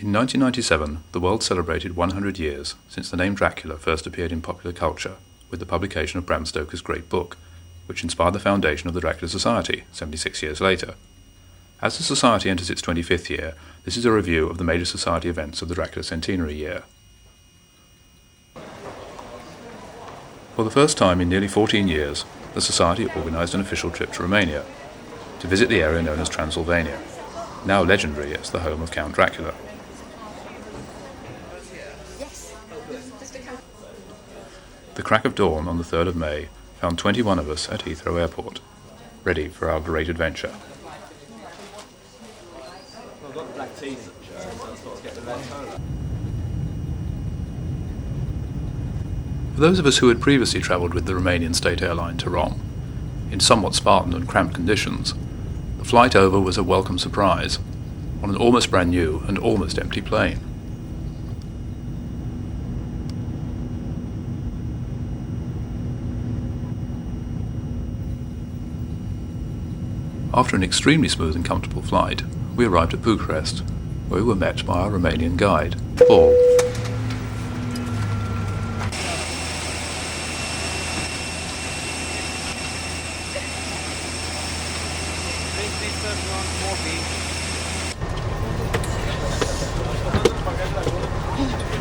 In 1997, the world celebrated 100 years since the name Dracula first appeared in popular culture with the publication of Bram Stoker's great book, which inspired the foundation of the Dracula Society 76 years later. As the Society enters its 25th year, this is a review of the major Society events of the Dracula Centenary year. For the first time in nearly 14 years, the Society organised an official trip to Romania, to visit the area known as Transylvania, now legendary as the home of Count Dracula. The crack of dawn on the 3rd of May found 21 of us at Heathrow Airport, ready for our great adventure. For those of us who had previously travelled with the Romanian state airline to Rome, in somewhat spartan and cramped conditions, the flight over was a welcome surprise on an almost brand new and almost empty plane. After an extremely smooth and comfortable flight, we arrived at Bucharest, where we were met by our Romanian guide, Paul.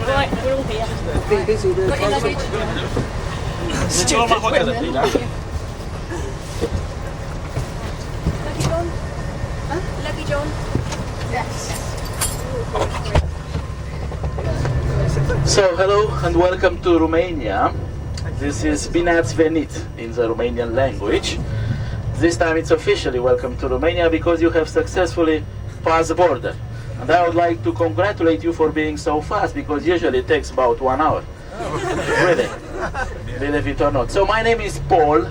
Right, we're all here. Be busy with the luggage. Luggage on? Yes. So, hello and welcome to Romania. This is Bine ați venit in the Romanian language. This time it's officially welcome to Romania because you have successfully passed the border. And I would like to congratulate you for being so fast because usually it takes about 1 hour. Really, believe it or not. So my name is Paul.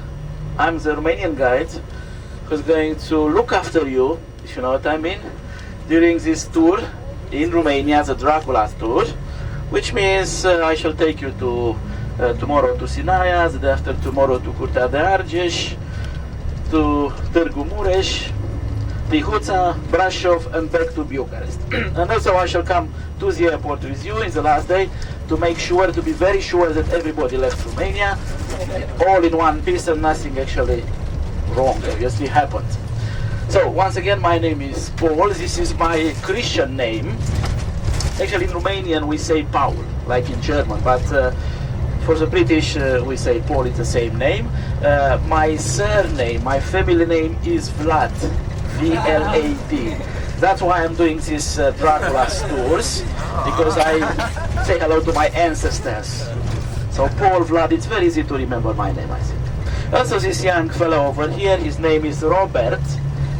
I'm the Romanian guide who's going to look after you, if you know what I mean, during this tour in Romania, the Dracula tour, which means I shall take you to tomorrow to Sinaia, the day after tomorrow to Curtea de Argeș, to Târgu Mureș, Tihuța, Brașov, and back to Bucharest. And also I shall come to the airport with you in the last day to make sure, to be very sure that everybody left Romania all in one piece and nothing actually wrong obviously happened. So once again, my name is Paul. This is my Christian name. Actually in Romanian we say Paul, like in German, but for the British we say Paul, it's the same name. My surname, my family name is Vlad, V-L-A-D. That's why I'm doing these Dracula tours, because I say hello to my ancestors. So Paul, Vlad, it's very easy to remember my name, I think. Also this young fellow over here, his name is Robert.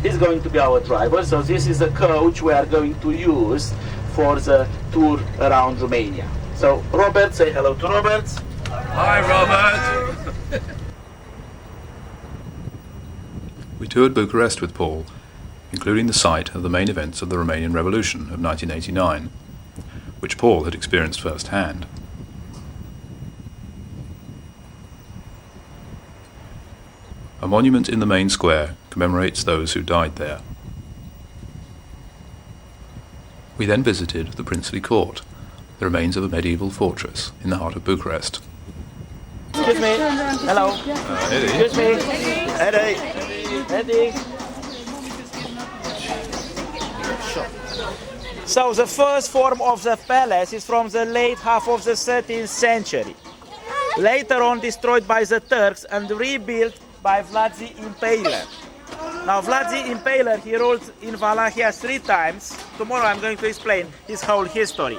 He's going to be our driver. So this is a coach we are going to use for the tour around Romania. So Robert, say hello to Robert. Hi, Robert! We toured Bucharest with Paul, including the site of the main events of the Romanian Revolution of 1989, which Paul had experienced firsthand. A monument in the main square commemorates those who died there. We then visited the princely court, the remains of a medieval fortress in the heart of Bucharest. Excuse me. Hello. Eddie. Excuse me. Eddie. Eddie. So the first form of the palace is from the late half of the 13th century. Later on destroyed by the Turks and rebuilt by Vlad the Impaler. Now Vlad the Impaler, he ruled in Wallachia 3 times. Tomorrow I'm going to explain his whole history.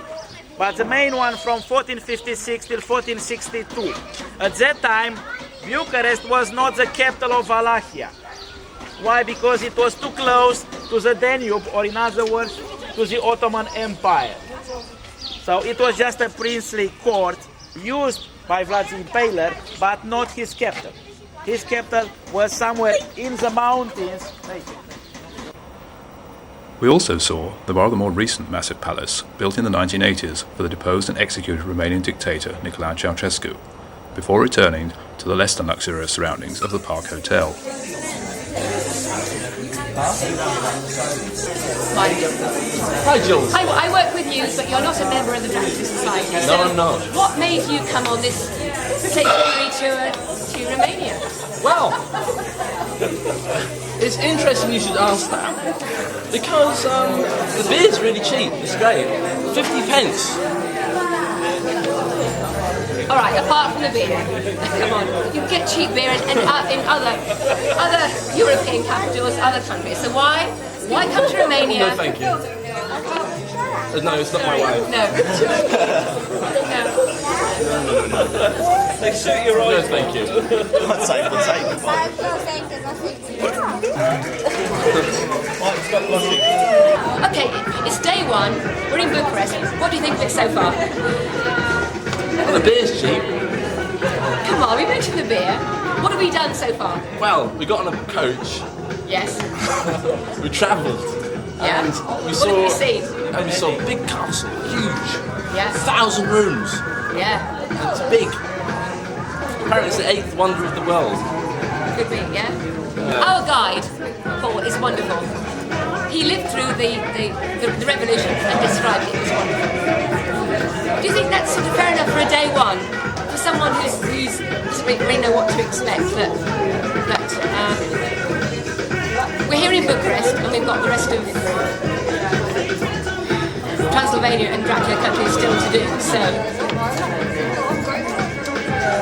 But the main one from 1456 till 1462. At that time, Bucharest was not the capital of Wallachia. Why? Because it was too close to the Danube, or in other words, to the Ottoman Empire. So it was just a princely court used by Vlad the Impaler, but not his capital. His capital was somewhere in the mountains. We also saw the rather more recent massive palace built in the 1980s for the deposed and executed Romanian dictator Nicolae Ceausescu, before returning to the less than luxurious surroundings of the Park Hotel. Hi, Jules. I work with you, but you're not a member of the Dracula Society. No, So I'm not. what made you come on this Centenary tour to Romania? Well, it's interesting you should ask that. Because the beer's really cheap. It's great. 50 pence. All right, apart from the beer, come on, you get cheap beer in other European capitals, other countries. So why come to Romania? No, thank you. No, it's not my wife. No. They suit your eyes. No, thank you. Okay, it's day one. We're in Bucharest. What do you think of it so far? Well, the beer's cheap. Come on, we mentioned the beer. What have we done so far? Well, we got on a coach. Yes. We travelled. Yeah. And we What saw. have you seen? And we saw a big castle, huge, Yes. 1,000 rooms. Yeah. It's big. Apparently, it's the 8th wonder of the world. Could be, yeah. Our guide, Paul, is wonderful. He lived through the revolution and described it as wonderful. Do you think that's sort of fair enough for a day one? For someone who doesn't really know what to expect, but we're here in Bucharest and we've got the rest of Transylvania and Dracula country still to do, so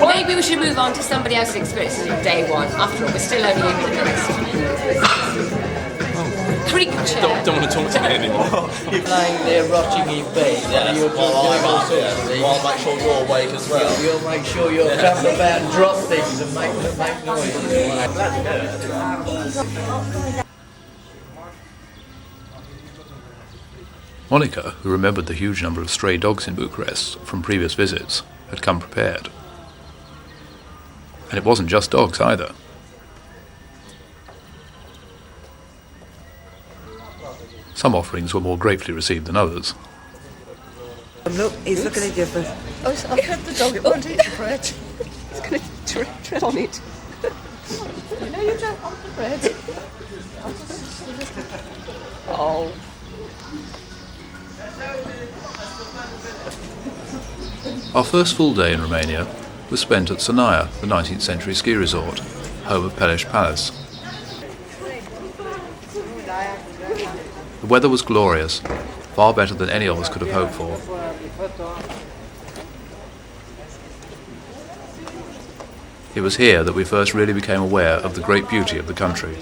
maybe we should move on to somebody else's experiences in day one. After all, we're still only in Bucharest. Creak chair. Don't want to talk to me anymore. You're lying there rotting in bed. Yes, You're while I'm all up, sorts yeah. of things. While I make sure you're awake as well. You'll make sure you'll jump about and drop things and make noises. Monica, who remembered the huge number of stray dogs in Bucharest from previous visits, had come prepared. And it wasn't just dogs either. Some offerings were more gratefully received than others. Look, he's looking at you for... Oh, so I heard the dog, it won't eat the bread. It's going to tread on it. You know you don't want the bread. Oh. Our first full day in Romania was spent at Centenary, the 19th century ski resort, home of Peleș Palace. The weather was glorious, far better than any of us could have hoped for. It was here that we first really became aware of the great beauty of the country.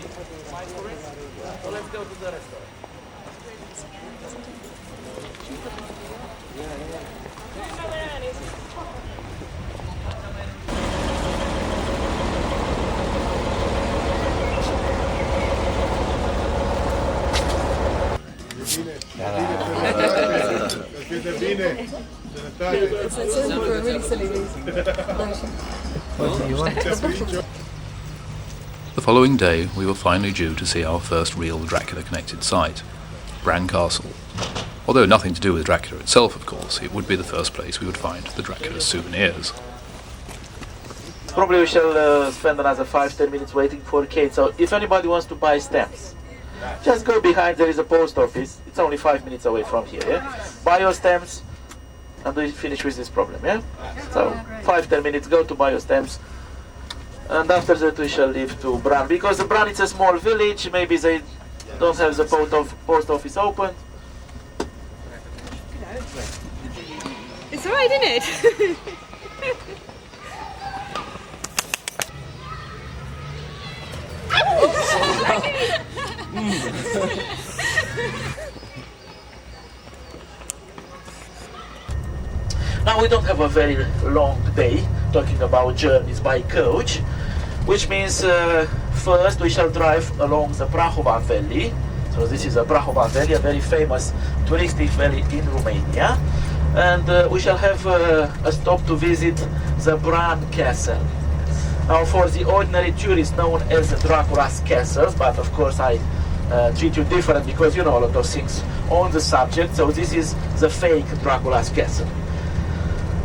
It's in for a really silly reason. The following day, we were finally due to see our first real Dracula-connected site, Bran Castle. Although nothing to do with Dracula itself, of course, it would be the first place we would find the Dracula's souvenirs. Probably we shall spend another 5-10 minutes waiting for Kate. So if anybody wants to buy stamps, just go behind, there is a post office. It's only 5 minutes away from here, yeah? Buy your stamps and we finish with this problem, yeah? So 5-10 minutes, go to buy your stamps. And after that we shall leave to Bran. Because Bran is a small village, maybe they don't have the post office open. It's alright, isn't it? Now we don't have a very long day talking about journeys by coach, which means first we shall drive along the Prahova Valley. So this is a Prahova Valley, a very famous touristic valley in Romania. And we shall have a stop to visit the Bran Castle. Now for the ordinary tourist known as the Dracula's Castle, but of course I treat you different because you know a lot of things on the subject. So this is the fake Dracula's Castle.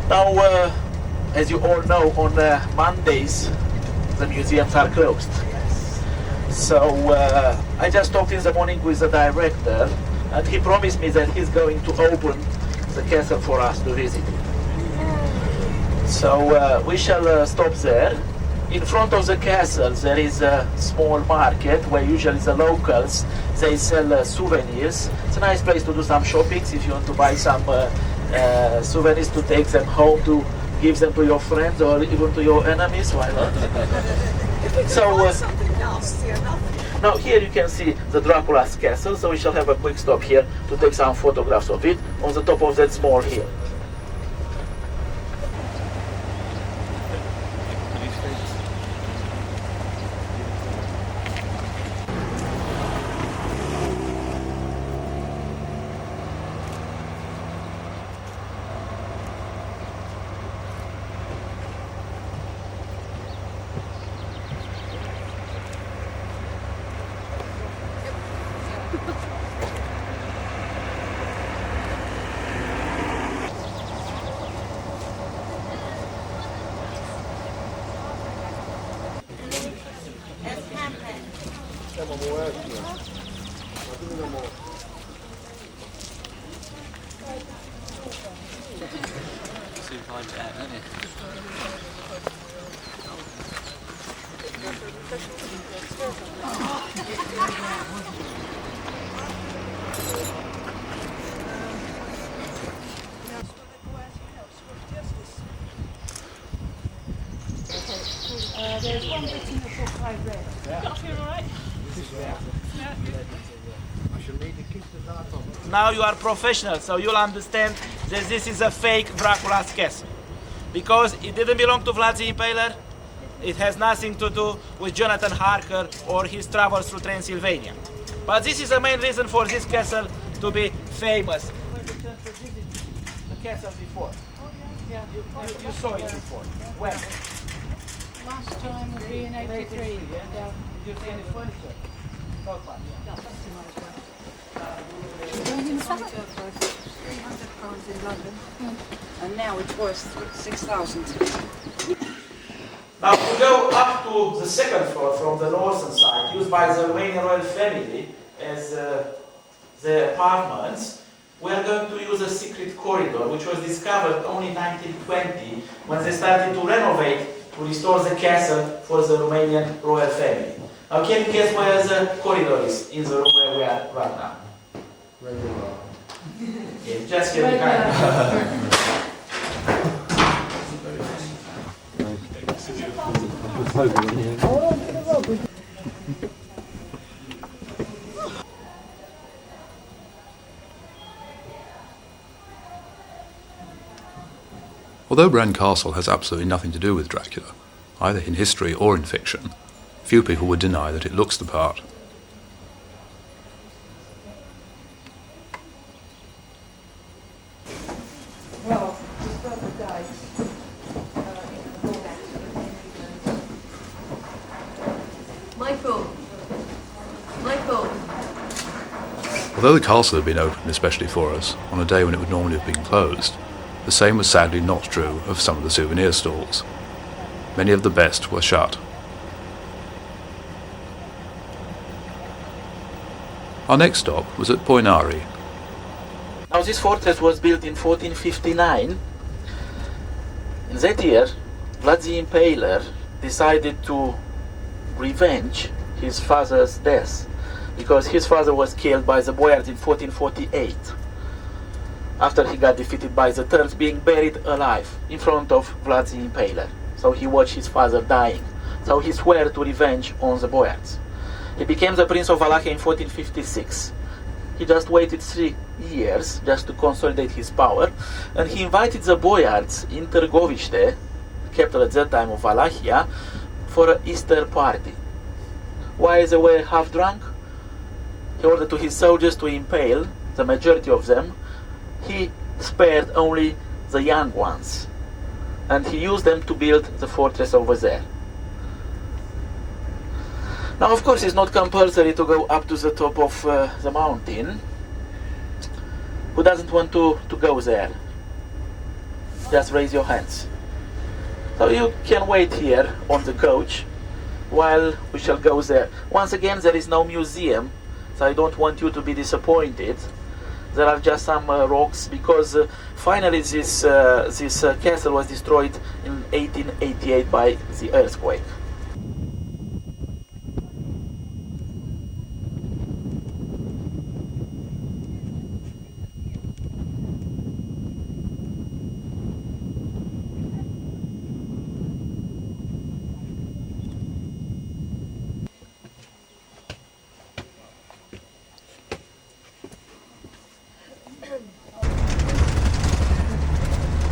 Now, as you all know, on Mondays the museums are closed. So I just talked in the morning with the director, and he promised me that he's going to open the castle for us to visit. So we shall stop there. In front of the castle there is a small market where usually the locals, they sell souvenirs. It's a nice place to do some shopping if you want to buy some souvenirs to take them home, to give them to your friends or even to your enemies, why not? So now here you can see the Dracula's castle, so we shall have a quick stop here to take some photographs of it on the top of that small hill. There's one bit in the book I read. Got off here all right? Now you are professional, so you'll understand that this is a fake Dracula's castle. Because it didn't belong to Vlad the Impaler, it has nothing to do with Jonathan Harker or his travels through Transylvania. But this is the main reason for this castle to be famous. The castle before. Yeah. You saw it before. When? Last time would be in 83. Yeah. Did you see any furniture? Not much. £300 in London, and now it's worth 6,000. Now we go up to the second floor from the northern side, used by the Romanian royal family as the apartments. We are going to use a secret corridor, which was discovered only in 1920 when they started to renovate, to restore the castle for the Romanian royal family. Now can you guess where the corridor is in the room where we are right now? Yeah, just here behind. Although Bran Castle has absolutely nothing to do with Dracula, either in history or in fiction, few people would deny that it looks the part. Well, his brother died Michael. Michael. Although the castle had been opened especially for us, on a day when it would normally have been closed, the same was sadly not true of some of the souvenir stalls. Many of the best were shut. Our next stop was at Poinari. Now this fortress was built in 1459. In that year, Vlad the Impaler decided to revenge his father's death, because his father was killed by the boyars in 1448. After he got defeated by the Turks, being buried alive in front of Vlad the Impaler. So he watched his father dying. So he swore to revenge on the boyars. He became the Prince of Wallachia in 1456. He just waited 3 years just to consolidate his power, and he invited the boyars in Târgoviște, capital at that time of Wallachia, for an Easter party. While they were half drunk, he ordered to his soldiers to impale the majority of them. He spared only the young ones, and he used them to build the fortress over there. Now, of course, it's not compulsory to go up to the top of the mountain. Who doesn't want to go there? Just raise your hands. So you can wait here on the coach while we shall go there. Once again, there is no museum, so I don't want you to be disappointed. There are just some rocks, because finally this castle was destroyed in 1888 by the earthquake.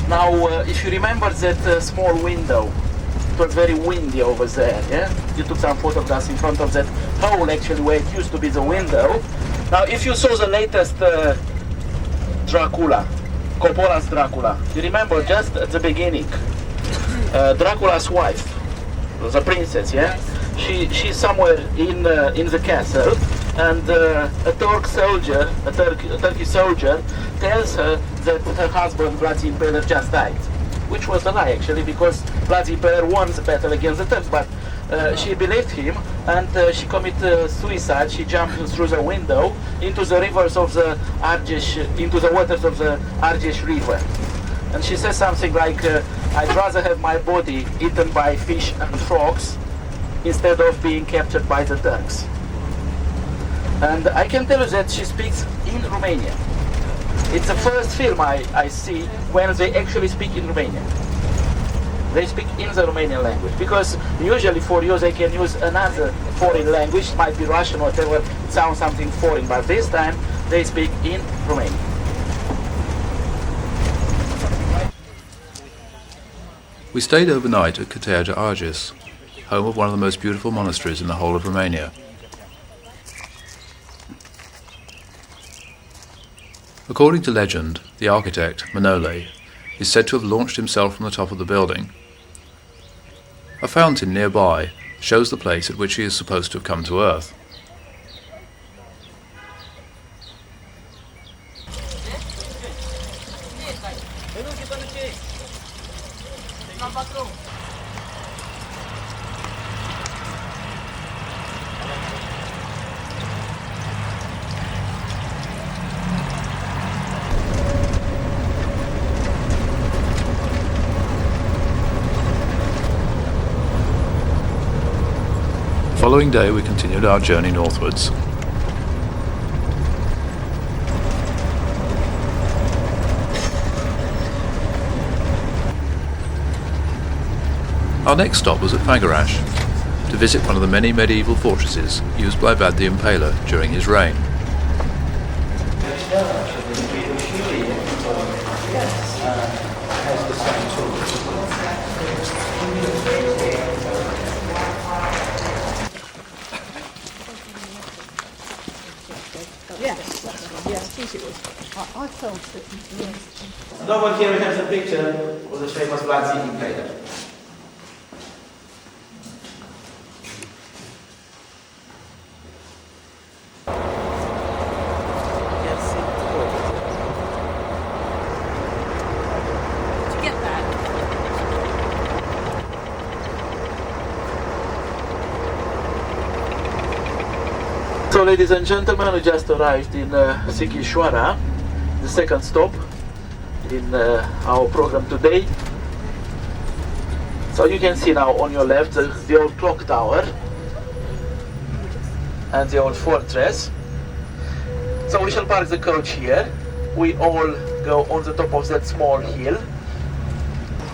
Now, if you remember that small window, it was very windy over there, yeah? You took some photographs in front of that hole, actually, where it used to be the window. Now, if you saw the latest Dracula, Coppola's Dracula, you remember just at the beginning, Dracula's wife, the princess, yeah? She's somewhere in the castle, and a Turkish soldier, tells her that her husband, Vlad the Impaler, just died. Which was a lie, actually, because Vlad the Impaler won the battle against the Turks, but she believed him, and she committed suicide. She jumped through the window into the rivers of the Argeș, into the waters of the Argeș River. And she says something like, I'd rather have my body eaten by fish and frogs instead of being captured by the Turks. And I can tell you that she speaks in Romanian. It's the first film I see when they actually speak in Romanian. They speak in the Romanian language, because usually for you they can use another foreign language, it might be Russian or whatever, it sounds something foreign, but this time they speak in Romanian. We stayed overnight at Cateaua Argeș, home of one of the most beautiful monasteries in the whole of Romania. According to legend, the architect, Manole, is said to have launched himself from the top of the building. A fountain nearby shows the place at which he is supposed to have come to earth. Following day we continued our journey northwards. Our next stop was at Făgăraș, to visit one of the many medieval fortresses used by Vlad the Impaler during his reign. I felt it. And over here we have the picture of the famous Vlad the Impaler. So, ladies and gentlemen, we just arrived in Sighișoara, the second stop in our program today. So you can see now on your left the old clock tower and the old fortress. So we shall park the coach here. We all go on the top of that small hill.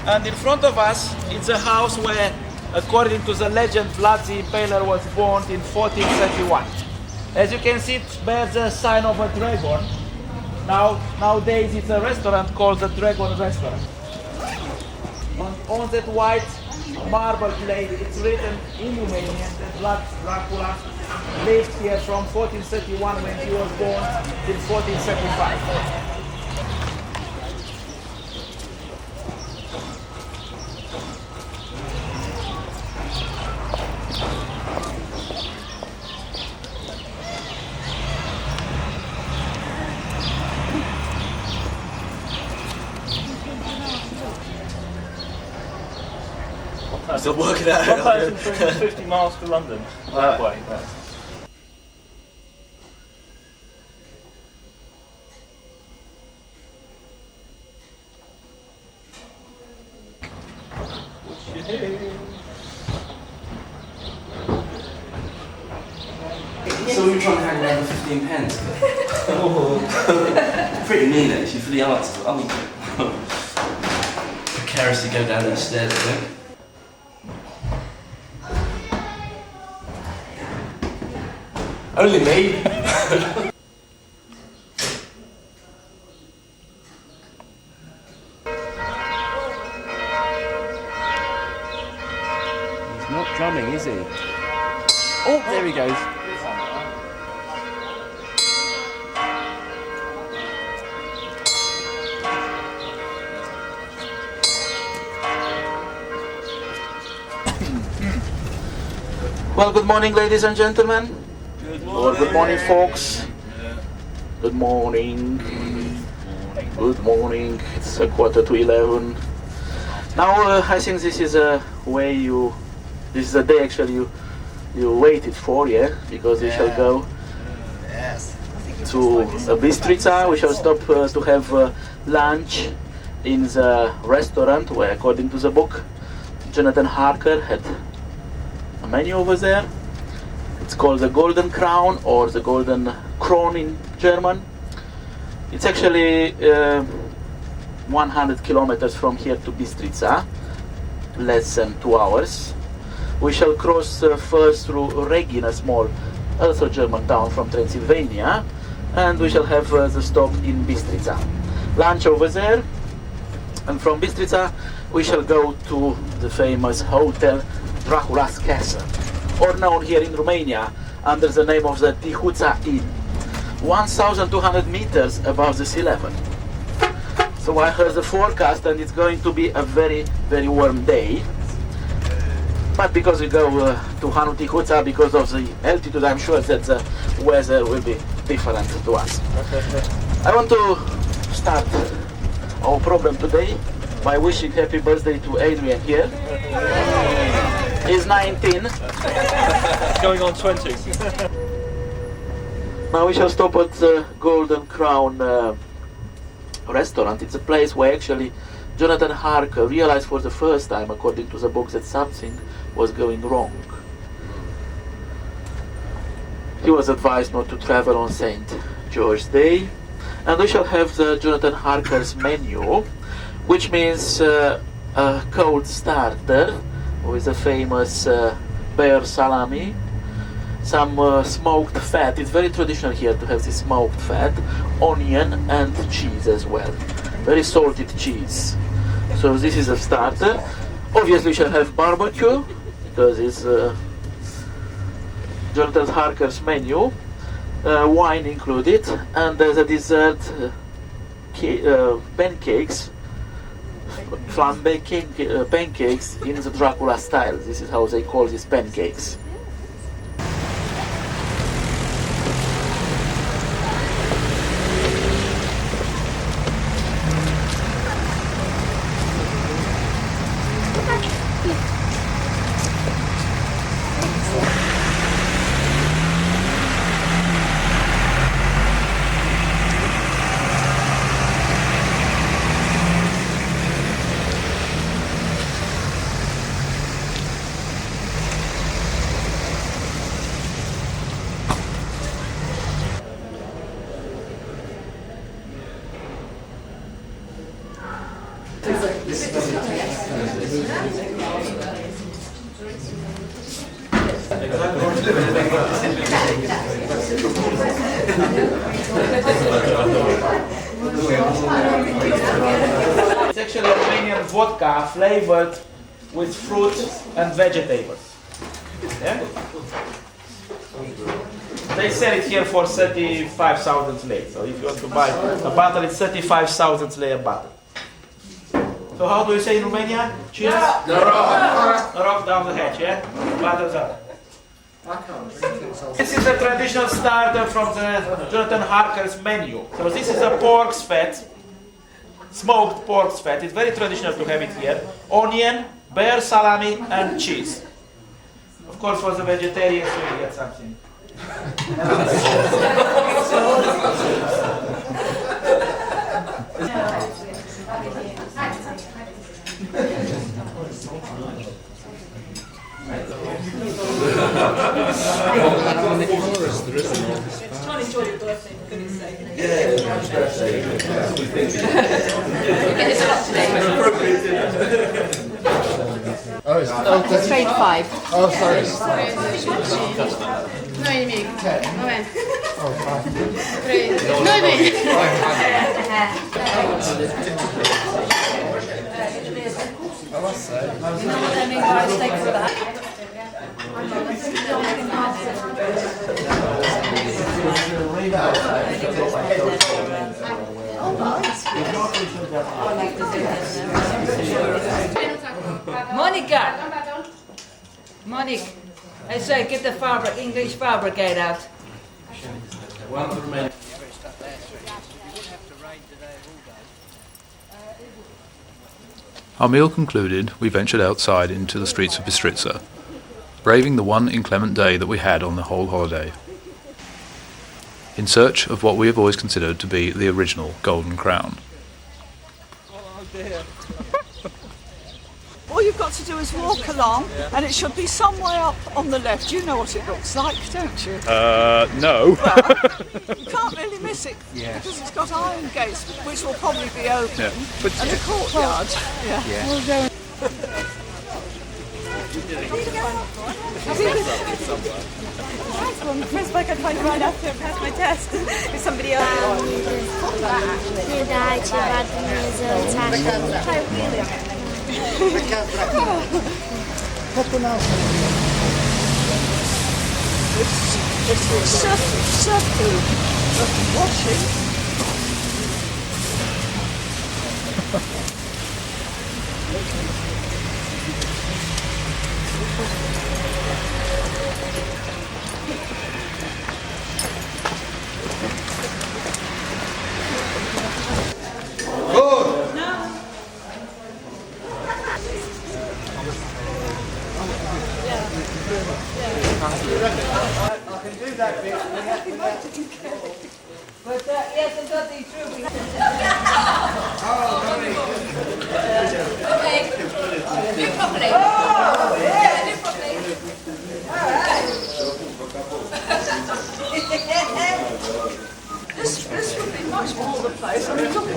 And in front of us it's a house where, according to the legend, Vlad the Impaler was born in 1431. As you can see, it bears a sign of a dragon. Nowadays it's a restaurant called the Dragon Restaurant. On that white marble plate it's written in Romanian that Vlad Dracula lived here from 1431 when he was born till 1435. still working out. One person from 50 miles to London. That way. So we were trying to hang around for 15 pence. Pretty mean actually for the arts. I mean, precariously go down these stairs, I think. Only me. He's not drumming, is he? Oh, there he goes. Well, good morning, ladies and gentlemen. Good Or good morning, folks. Good morning. Good morning. It's 11:15. Now, I think this is a way this is a day actually you waited for, yeah? Because we shall go to Bistrica. We shall stop to have lunch in the restaurant where, according to the book, Jonathan Harker had a menu over there. It's called the Golden Crown or the Golden Kron in German. It's actually 100 kilometers from here to Bistrica, less than 2 hours. We shall cross first through Regin, a small, also German town from Transylvania, and we shall have the stop in Bistrica. Lunch over there, and from Bistrica we shall go to the famous hotel Dracula's Castle, or known here in Romania under the name of the Tihuța Inn, 1,200 meters above the sea level. So I heard the forecast and it's going to be a very, very warm day. But because we go to Hanu Tihuța, because of the altitude, I'm sure that the weather will be different to us. I want to start our program today by wishing happy birthday to Adrian here. He's 19. Going on 20. Now we shall stop at the Golden Crown restaurant. It's a place where actually Jonathan Harker realized for the first time, according to the book, that something was going wrong. He was advised not to travel on St. George's Day, and we shall have the Jonathan Harker's menu, which means a cold starter with a famous bear salami, some smoked fat. It's very traditional here to have this smoked fat, onion and cheese as well. Very salted cheese. So this is a starter. Obviously we shall have barbecue, because it's Jonathan Harker's menu, wine included, and as a dessert, pancakes, flambe pancakes in the Dracula style. This is how they call these pancakes. It's actually Romanian vodka flavored with fruit and vegetables. Yeah? They sell it here for 35,000 lei. So if you want to buy a bottle, it's 35,000 lei a bottle. So how do you say in Romania? Cheers? Noroc down the hatch, yeah? Bottles up. This is a traditional starter from the Jonathan Harker's menu. So this is a pork's fat, smoked pork's fat. It's very traditional to have it here. Onion, bear, salami, and cheese. Of course, for the vegetarians, we get something. Trying to enjoy your birthday, for goodness sake. There's a lot today. It's grade 5. Oh, sorry. No enemigo. Vabbè. 9. Monica! Monique, I say get the English fire brigade out. Our meal concluded, we ventured outside into the streets of Bistritza, braving the one inclement day that we had on the whole holiday, in search of what we have always considered to be the original Golden Crown. All you've got to do is walk along, and it should be somewhere up on the left. You know what it looks like, don't you? No. Well, you can't really miss it because it's got iron gates, which will probably be open, and a courtyard. We'll go. The first book I find right after I pass my test is somebody else. It's the circle of washing. But yes, I've got these through. Okay. Do properly. Do properly. This would be much more the place. I mean, look at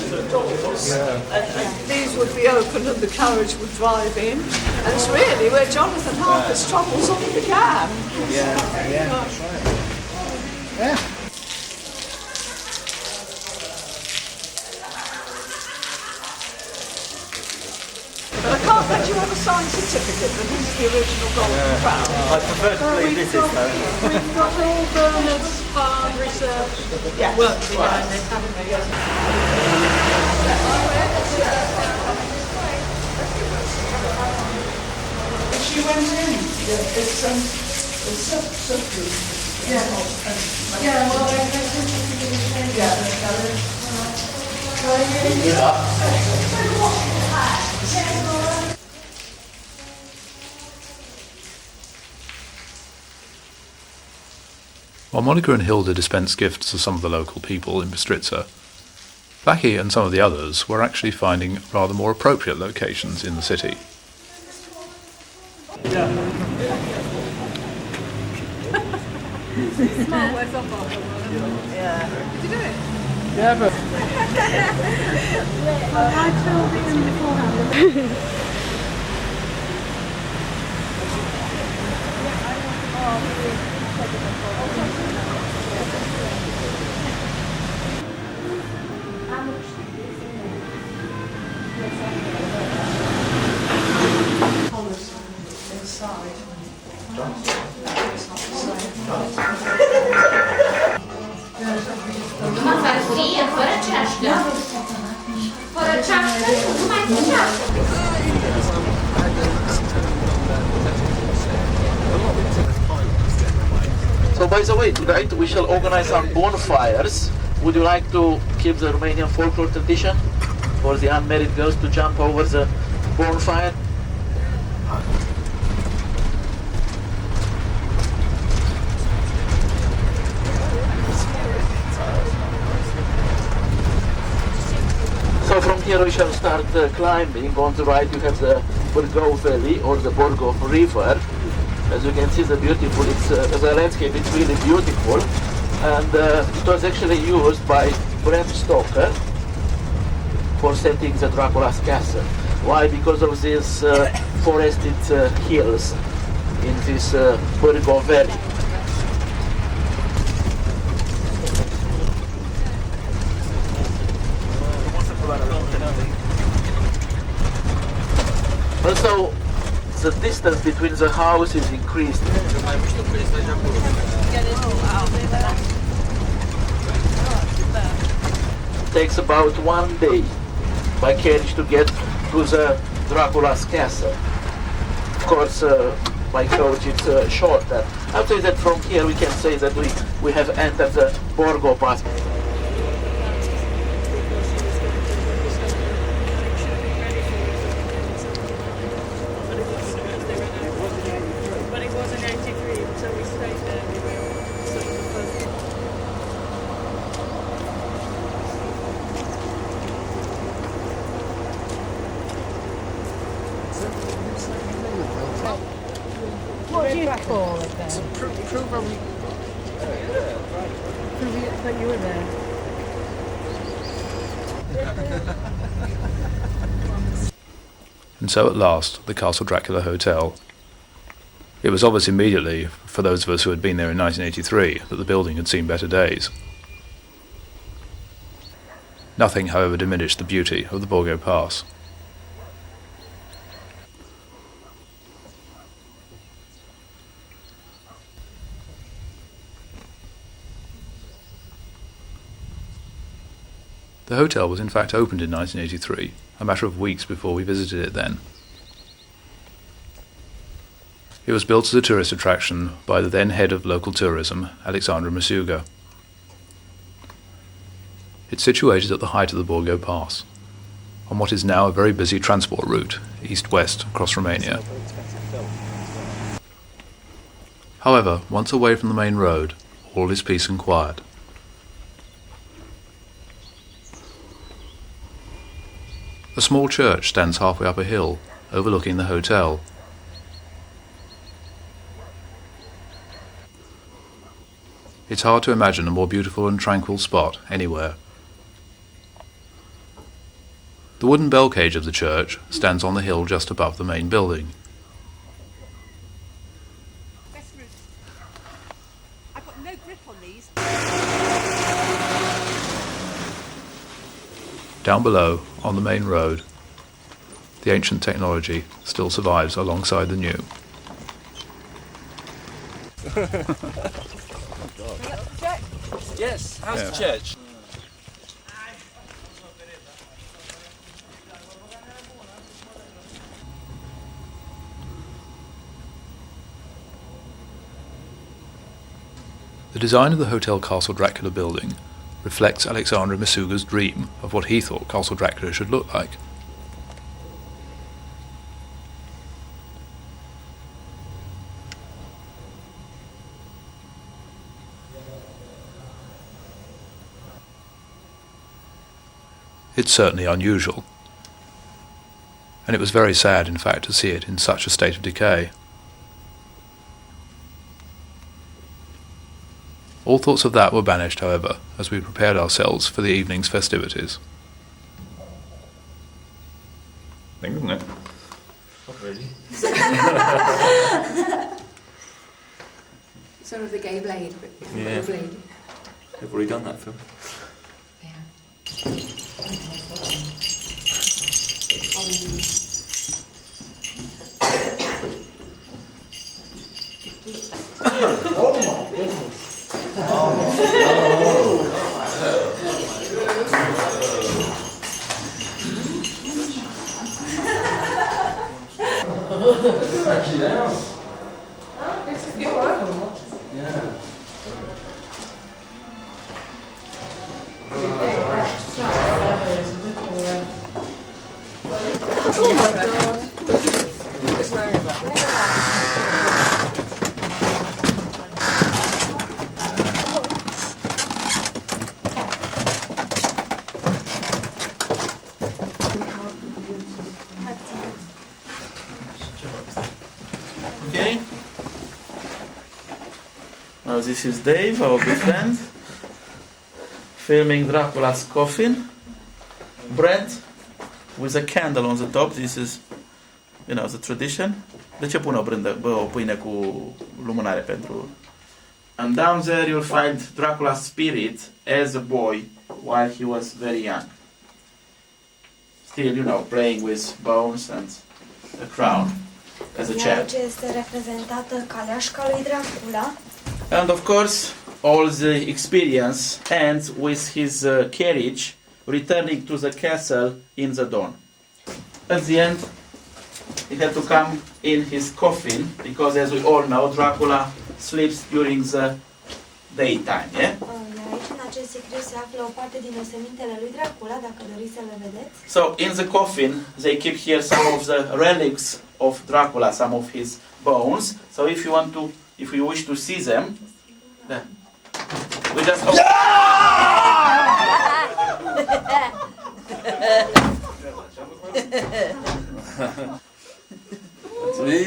the doors. And these would be open and the carriage would drive in. And it's really where Jonathan Harker's troubles all began. That's right. Yeah. But I can't let you have a signed certificate that is the original Golden Crown. I prefer to believe this is though. We've got all Bernard's hard research. Yeah, work behind it, haven't we? Yes. She went in. It's so good. Yeah. Yeah, well, While Monica and Hilda dispensed gifts to some of the local people in Bistritza, Blackie and some of the others were actually finding rather more appropriate locations in the city. Yeah, but So by the way, tonight we shall organize some bonfires. Would you like to keep the Romanian folklore tradition for the unmarried girls to jump over the bonfire? So from here we shall start climbing. On the right you have the Borgo Valley or the Borgo River. As you can see, the landscape is really beautiful, and it was actually used by Bram Stoker for setting the Dracula's castle. Why? Because of these forested hills in this Borgo Valley. Also, the distance between the houses increased. It takes about 1 day by carriage to get to the Dracula's castle. Of course, by coach it's shorter. After that, from here we can say that we have entered the Borgo Pass. What do you call it then? Prove that you were there. And so at last, the Castle Dracula Hotel. It was obvious immediately, for those of us who had been there in 1983, that the building had seen better days. Nothing, however, diminished the beauty of the Borgo Pass. The hotel was in fact opened in 1983, a matter of weeks before we visited it then. It was built as a tourist attraction by the then head of local tourism, Alexandra Masuga. It's situated at the height of the Borgo Pass, on what is now a very busy transport route, east-west across Romania. However, once away from the main road, all is peace and quiet. A small church stands halfway up a hill, overlooking the hotel. It's hard to imagine a more beautiful and tranquil spot anywhere. The wooden bell cage of the church stands on the hill just above the main building. I've got no grip on these. Down below, on the main road, the ancient technology still survives alongside the new. Yes, how's the church? The design of the Hotel Castle Dracula building reflects Alexandra Masuga's dream of what he thought Castle Dracula should look like. It's certainly unusual, and it was very sad, in fact, to see it in such a state of decay. All thoughts of that were banished, however, as we prepared ourselves for the evening's festivities. Thing, isn't it? Not really. Sort of the gay blade, but Yeah. the blade. They've already done that film. Now this is Dave, our good friend, filming Dracula's coffin. Bread with a candle on the top. This is, the tradition. De ce pun o pâine cu lumânare pentru... And down there you'll find Dracula's spirit as a boy while he was very young. Still, playing with bones and a crown as a child. Este reprezentată caleașca lui Dracula. And of course, all the experience ends with his carriage returning to the castle in the dawn. At the end, he had to come in his coffin, because as we all know, Dracula sleeps during the daytime, yeah? Aici, în acest secret, se află o parte din osemintele lui Dracula, dacă doriți să le vedeți. So, in the coffin, they keep here some of the relics of Dracula, some of his bones. So, if you wish to see them, we just... That's me.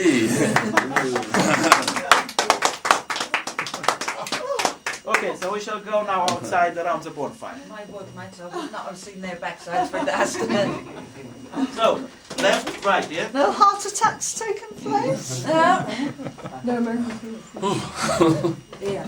Okay, so we shall go now outside around the bonfire. My word, mates, I would not have seen their backsides for that. So, left, right, yeah? No heart attacks taken place? No more. Yeah.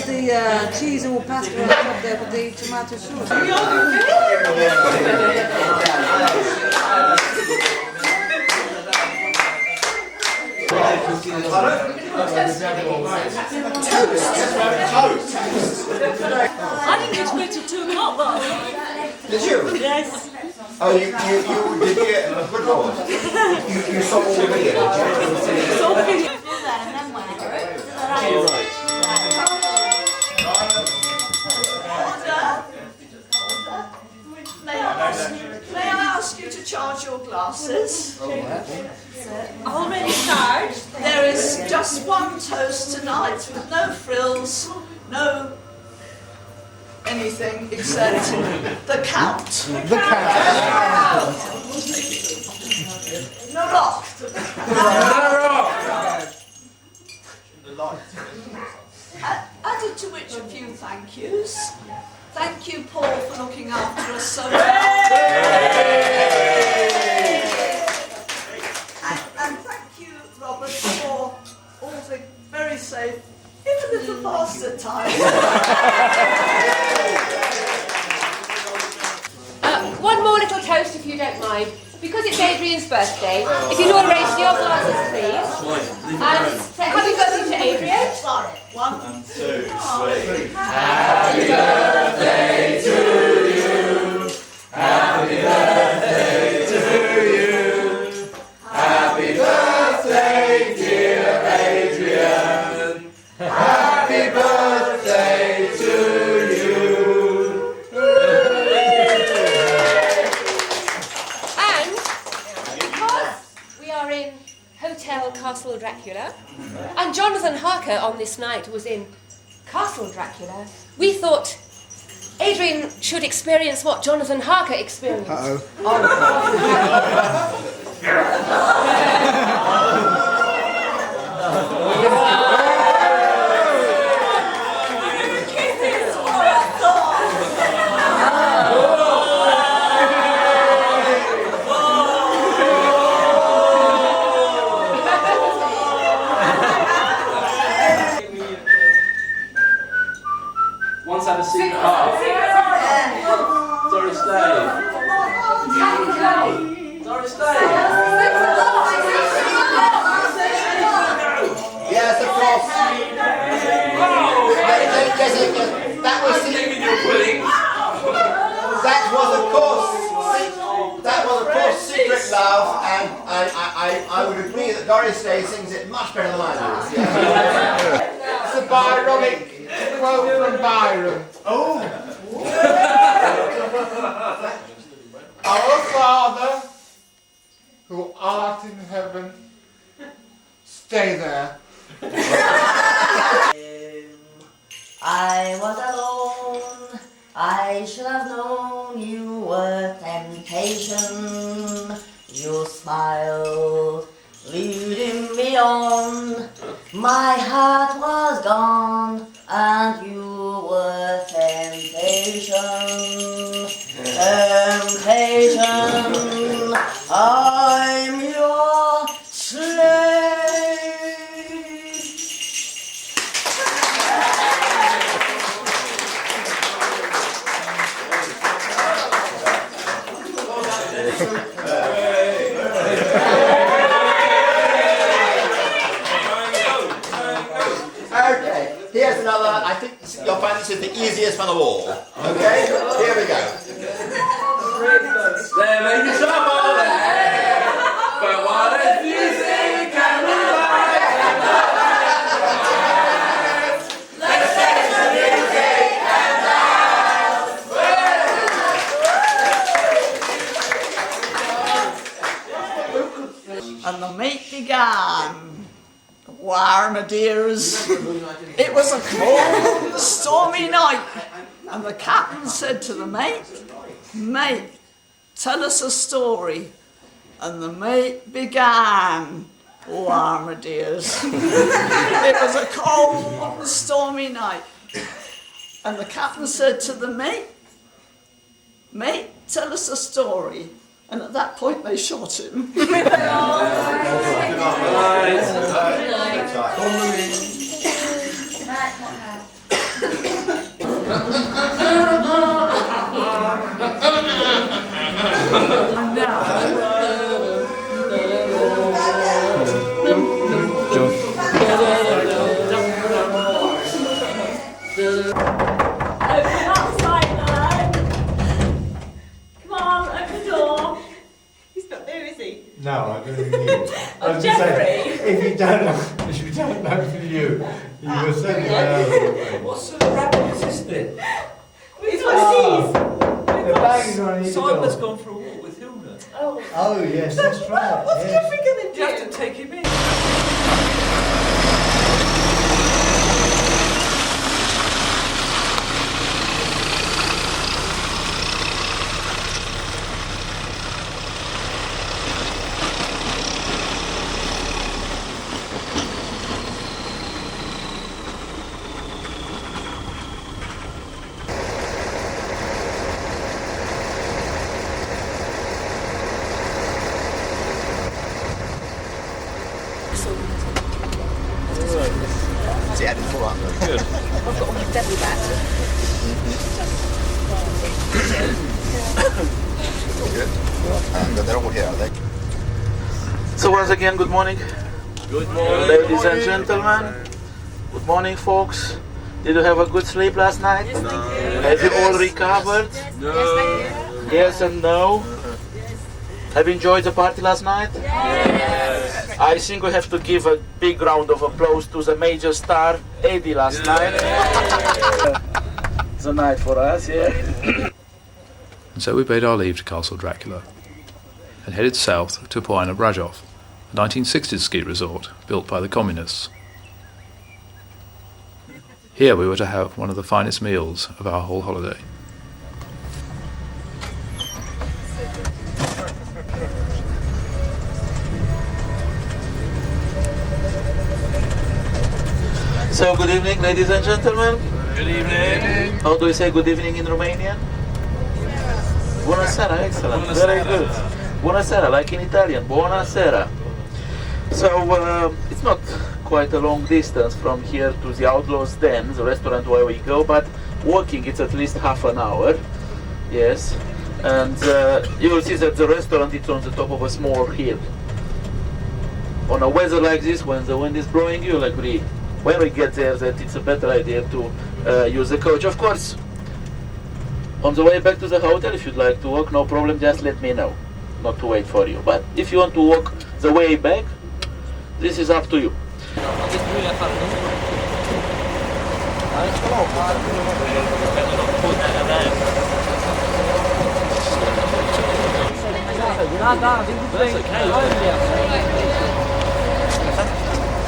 The cheese and pasta on top there with the tomato sauce. I didn't expect it to come up. Did you? Yes. Oh, you did get a good one. You saw all the video, did you? May I ask you to charge your glasses? Already charged? There is just one toast tonight with no frills, no anything except the Count. The cat. No rock. Added to which a few thank yous. Thank you, Paul, for looking after us so well. And thank you, Robert, for all the very safe, if a little fast at times. One more little toast, if you don't mind. Because it's Adrian's birthday, if you'll all raise your glasses, please. And say happy birthday to Adrian. Sorry, 1, 2, 3. Happy birthday to you. Happy birthday to you. Happy birthday, dear Adrian. Happy birthday to you. And Hotel Castle Dracula, and Jonathan Harker on this night was in Castle Dracula, we thought Adrian should experience what Jonathan Harker experienced. Once had a secret heart. Doris Day. Doris Day. Yes, of course. That was of course secret love, and I would agree that Doris Day sings it much better than I do. Yeah. It's a Byronic quote from Byron. Oh. Our Father, who art in heaven, stay there. I was alone, I should have known you were temptation. Your smile leading me on, my heart was gone, and you were temptation. Temptation, I'm your slave. Okay, here's another. I think you'll find this is the easiest one of all. Okay, here we go. There may be trouble there, but what is music and the light and love? Let's take the music and And the meet began. Wow, my dears. It was a cold, stormy night, and the captain said to the mate, "Mate, tell us a story." And the mate began. Wow, my dears. It was a cold, stormy night, and the captain said to the mate, "Mate, tell us a story." And at that point they shot him. No, I don't think you. I was just saying, if you don't open you will certainly know. What sort of rabbit is this then? It's what it is. The bag is on either door. Simon's gone for a walk with Hilda. Oh yes, that's right. What's yes. Jeffrey going to do? You have to take him in. See, I didn't pull up. I've got all my devil back. Good. They're all here, are they? So once again, good morning. Good morning. Ladies and gentlemen. Good morning, folks. Did you have a good sleep last night? No. Have you all recovered? No. Yes and no? Have you enjoyed the party last night? Yes. I think we have to give a big round of applause to the major star, Eddie, last night. It's a night for us, yeah. And so we bade our leave to Castle Dracula and headed south to Poina Brajov, a 1960s ski resort built by the communists. Here we were to have one of the finest meals of our whole holiday. So good evening, ladies and gentlemen. Good evening. How do we say good evening in Romanian? Buona sera, excellent. Buona Very sera. good. Buona sera, like in Italian. Buona sera. So it's not quite a long distance from here to the Outlaws Den, the restaurant where we go, but walking it's at least half an hour. Yes. And you will see that the restaurant is on the top of a small hill. On a weather like this, when the wind is blowing, you'll agree when we get there that it's a better idea to use the coach. Of course, on the way back to the hotel, if you'd like to walk, no problem, just let me know, not to wait for you. But if you want to walk the way back, this is up to you.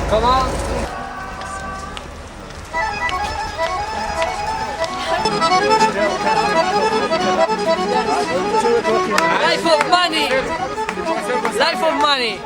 Come on. Life of money! Life of money!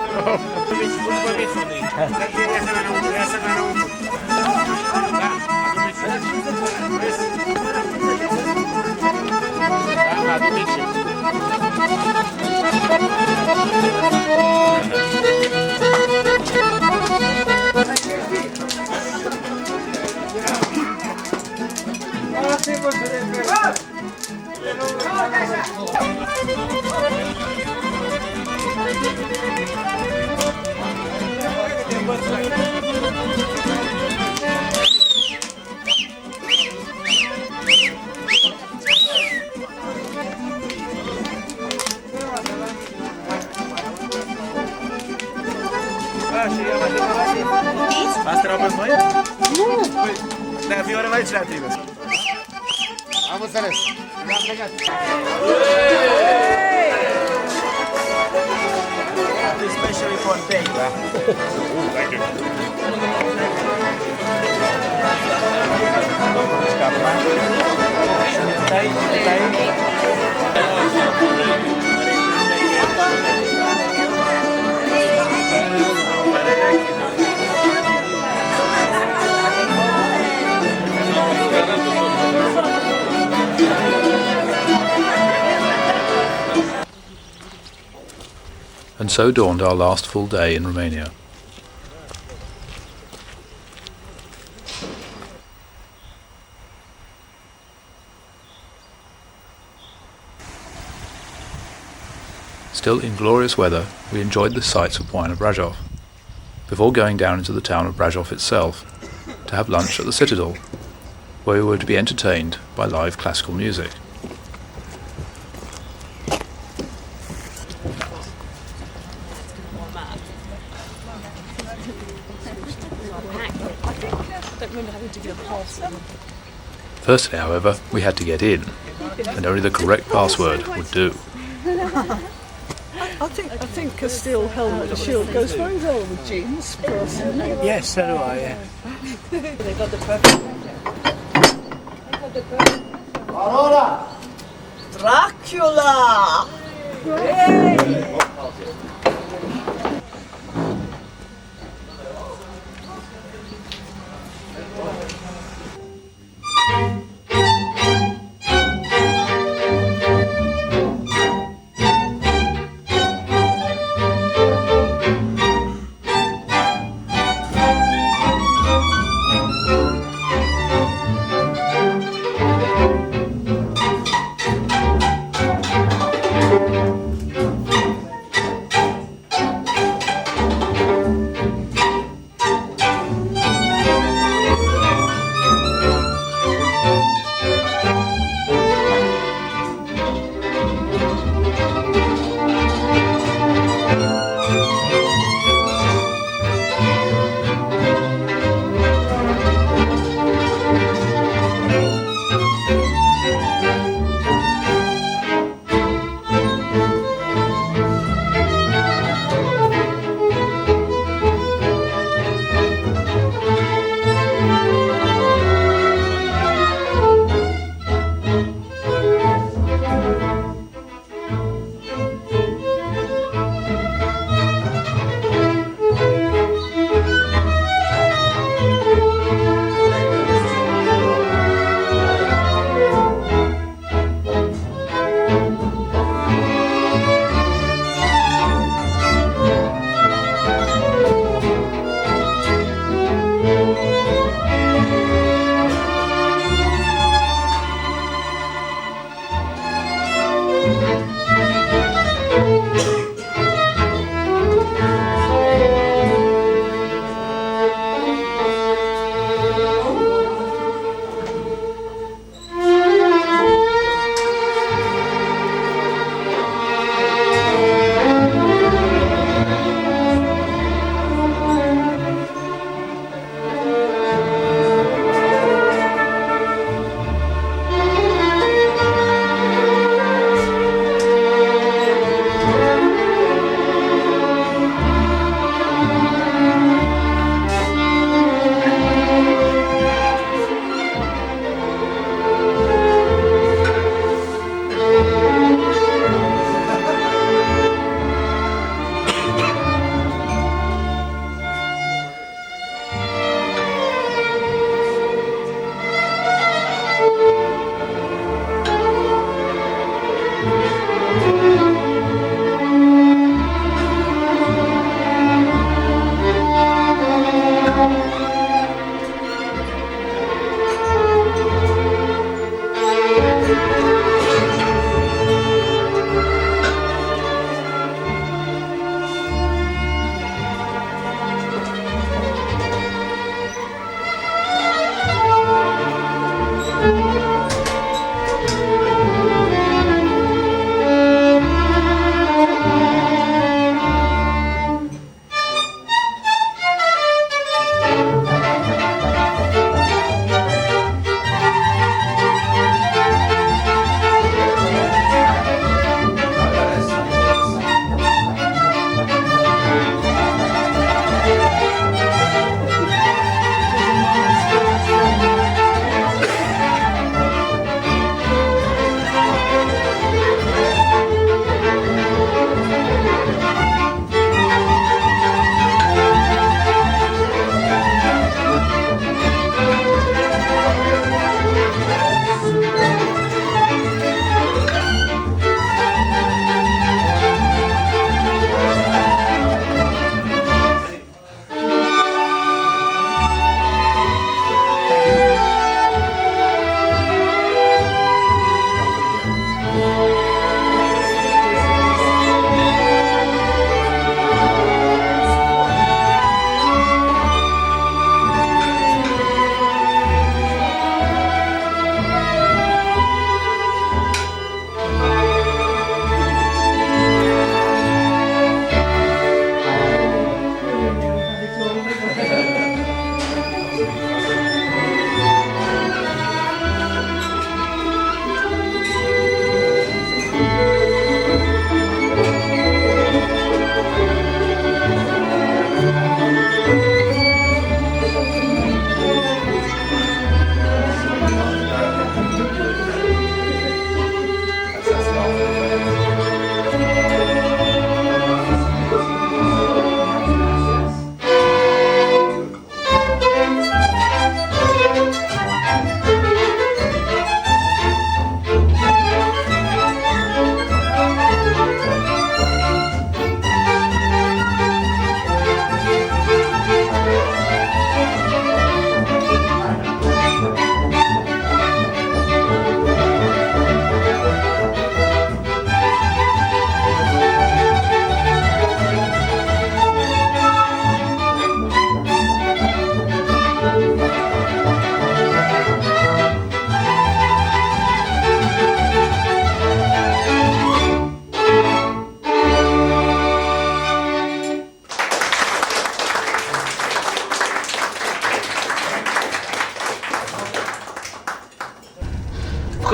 Asta erau pentru noi? Nu! Ne-a fi ori aici le-a trimis. Am înțeles. Ne-am plecat. Especially for Dave. Thank you. And so dawned our last full day in Romania. Still in glorious weather, we enjoyed the sights of Poiana Brajov, before going down into the town of Brajov itself to have lunch at the Citadel, where we were to be entertained by live classical music. Firstly, however, we had to get in, and only the correct password would do. I think a steel helmet and shield goes very well with jeans, personally. Yes, so do I, yeah. They got the perfect. Aurora! Dracula! Yay!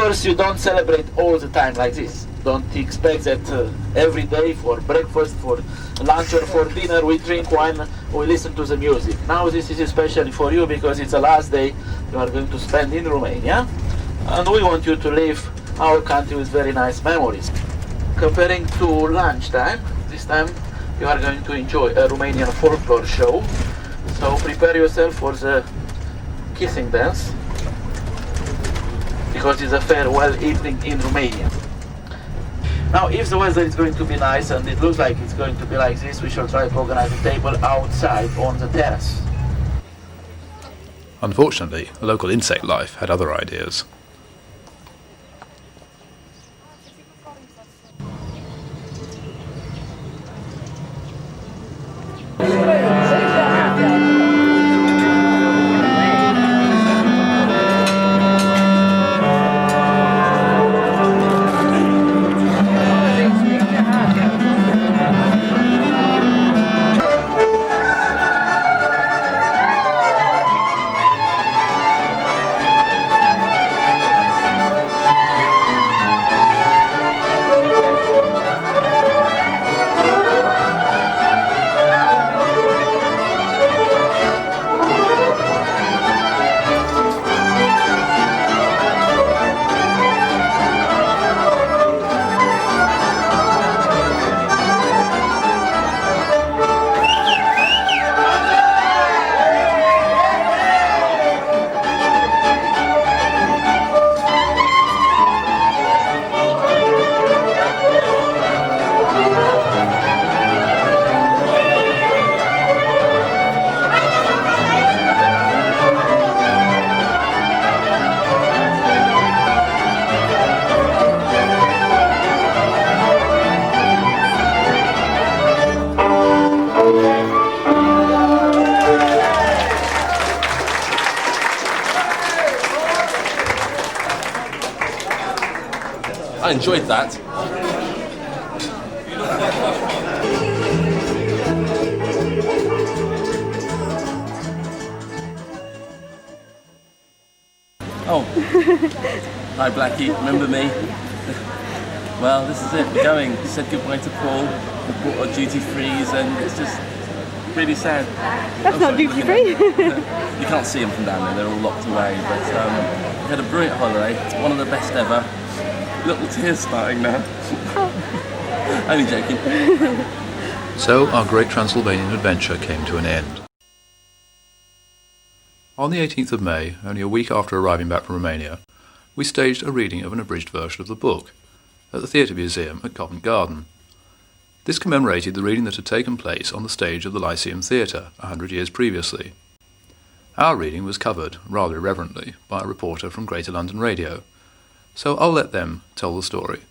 course, you don't celebrate all the time like this. Don't expect that every day for breakfast, for lunch or for dinner we drink wine, we listen to the music. Now this is especially for you because it's the last day you are going to spend in Romania, and we want you to leave our country with very nice memories. Comparing to lunchtime, this time you are going to enjoy a Romanian folklore show, so prepare yourself for the kissing dance, because it's a farewell evening in Romania. Now, if the weather is going to be nice, and it looks like it's going to be like this, we shall try to organize a table outside on the terrace. Unfortunately, the local insect life had other ideas. I enjoyed that. Oh, hi Blackie, remember me? Well, this is it, we're going. We said goodbye to Paul, we bought our duty frees, and it's just really sad. That's not duty free. You can't see them from down there, they're all locked away, but we had a brilliant holiday, it's one of the best ever. Look, the tears starting now. Only joking. So our great Transylvanian adventure came to an end. On the 18th of May, only a week after arriving back from Romania, we staged a reading of an abridged version of the book at the Theatre Museum at Covent Garden. This commemorated the reading that had taken place on the stage of the Lyceum Theatre 100 years previously. Our reading was covered, rather irreverently, by a reporter from Greater London Radio, so I'll let them tell the story.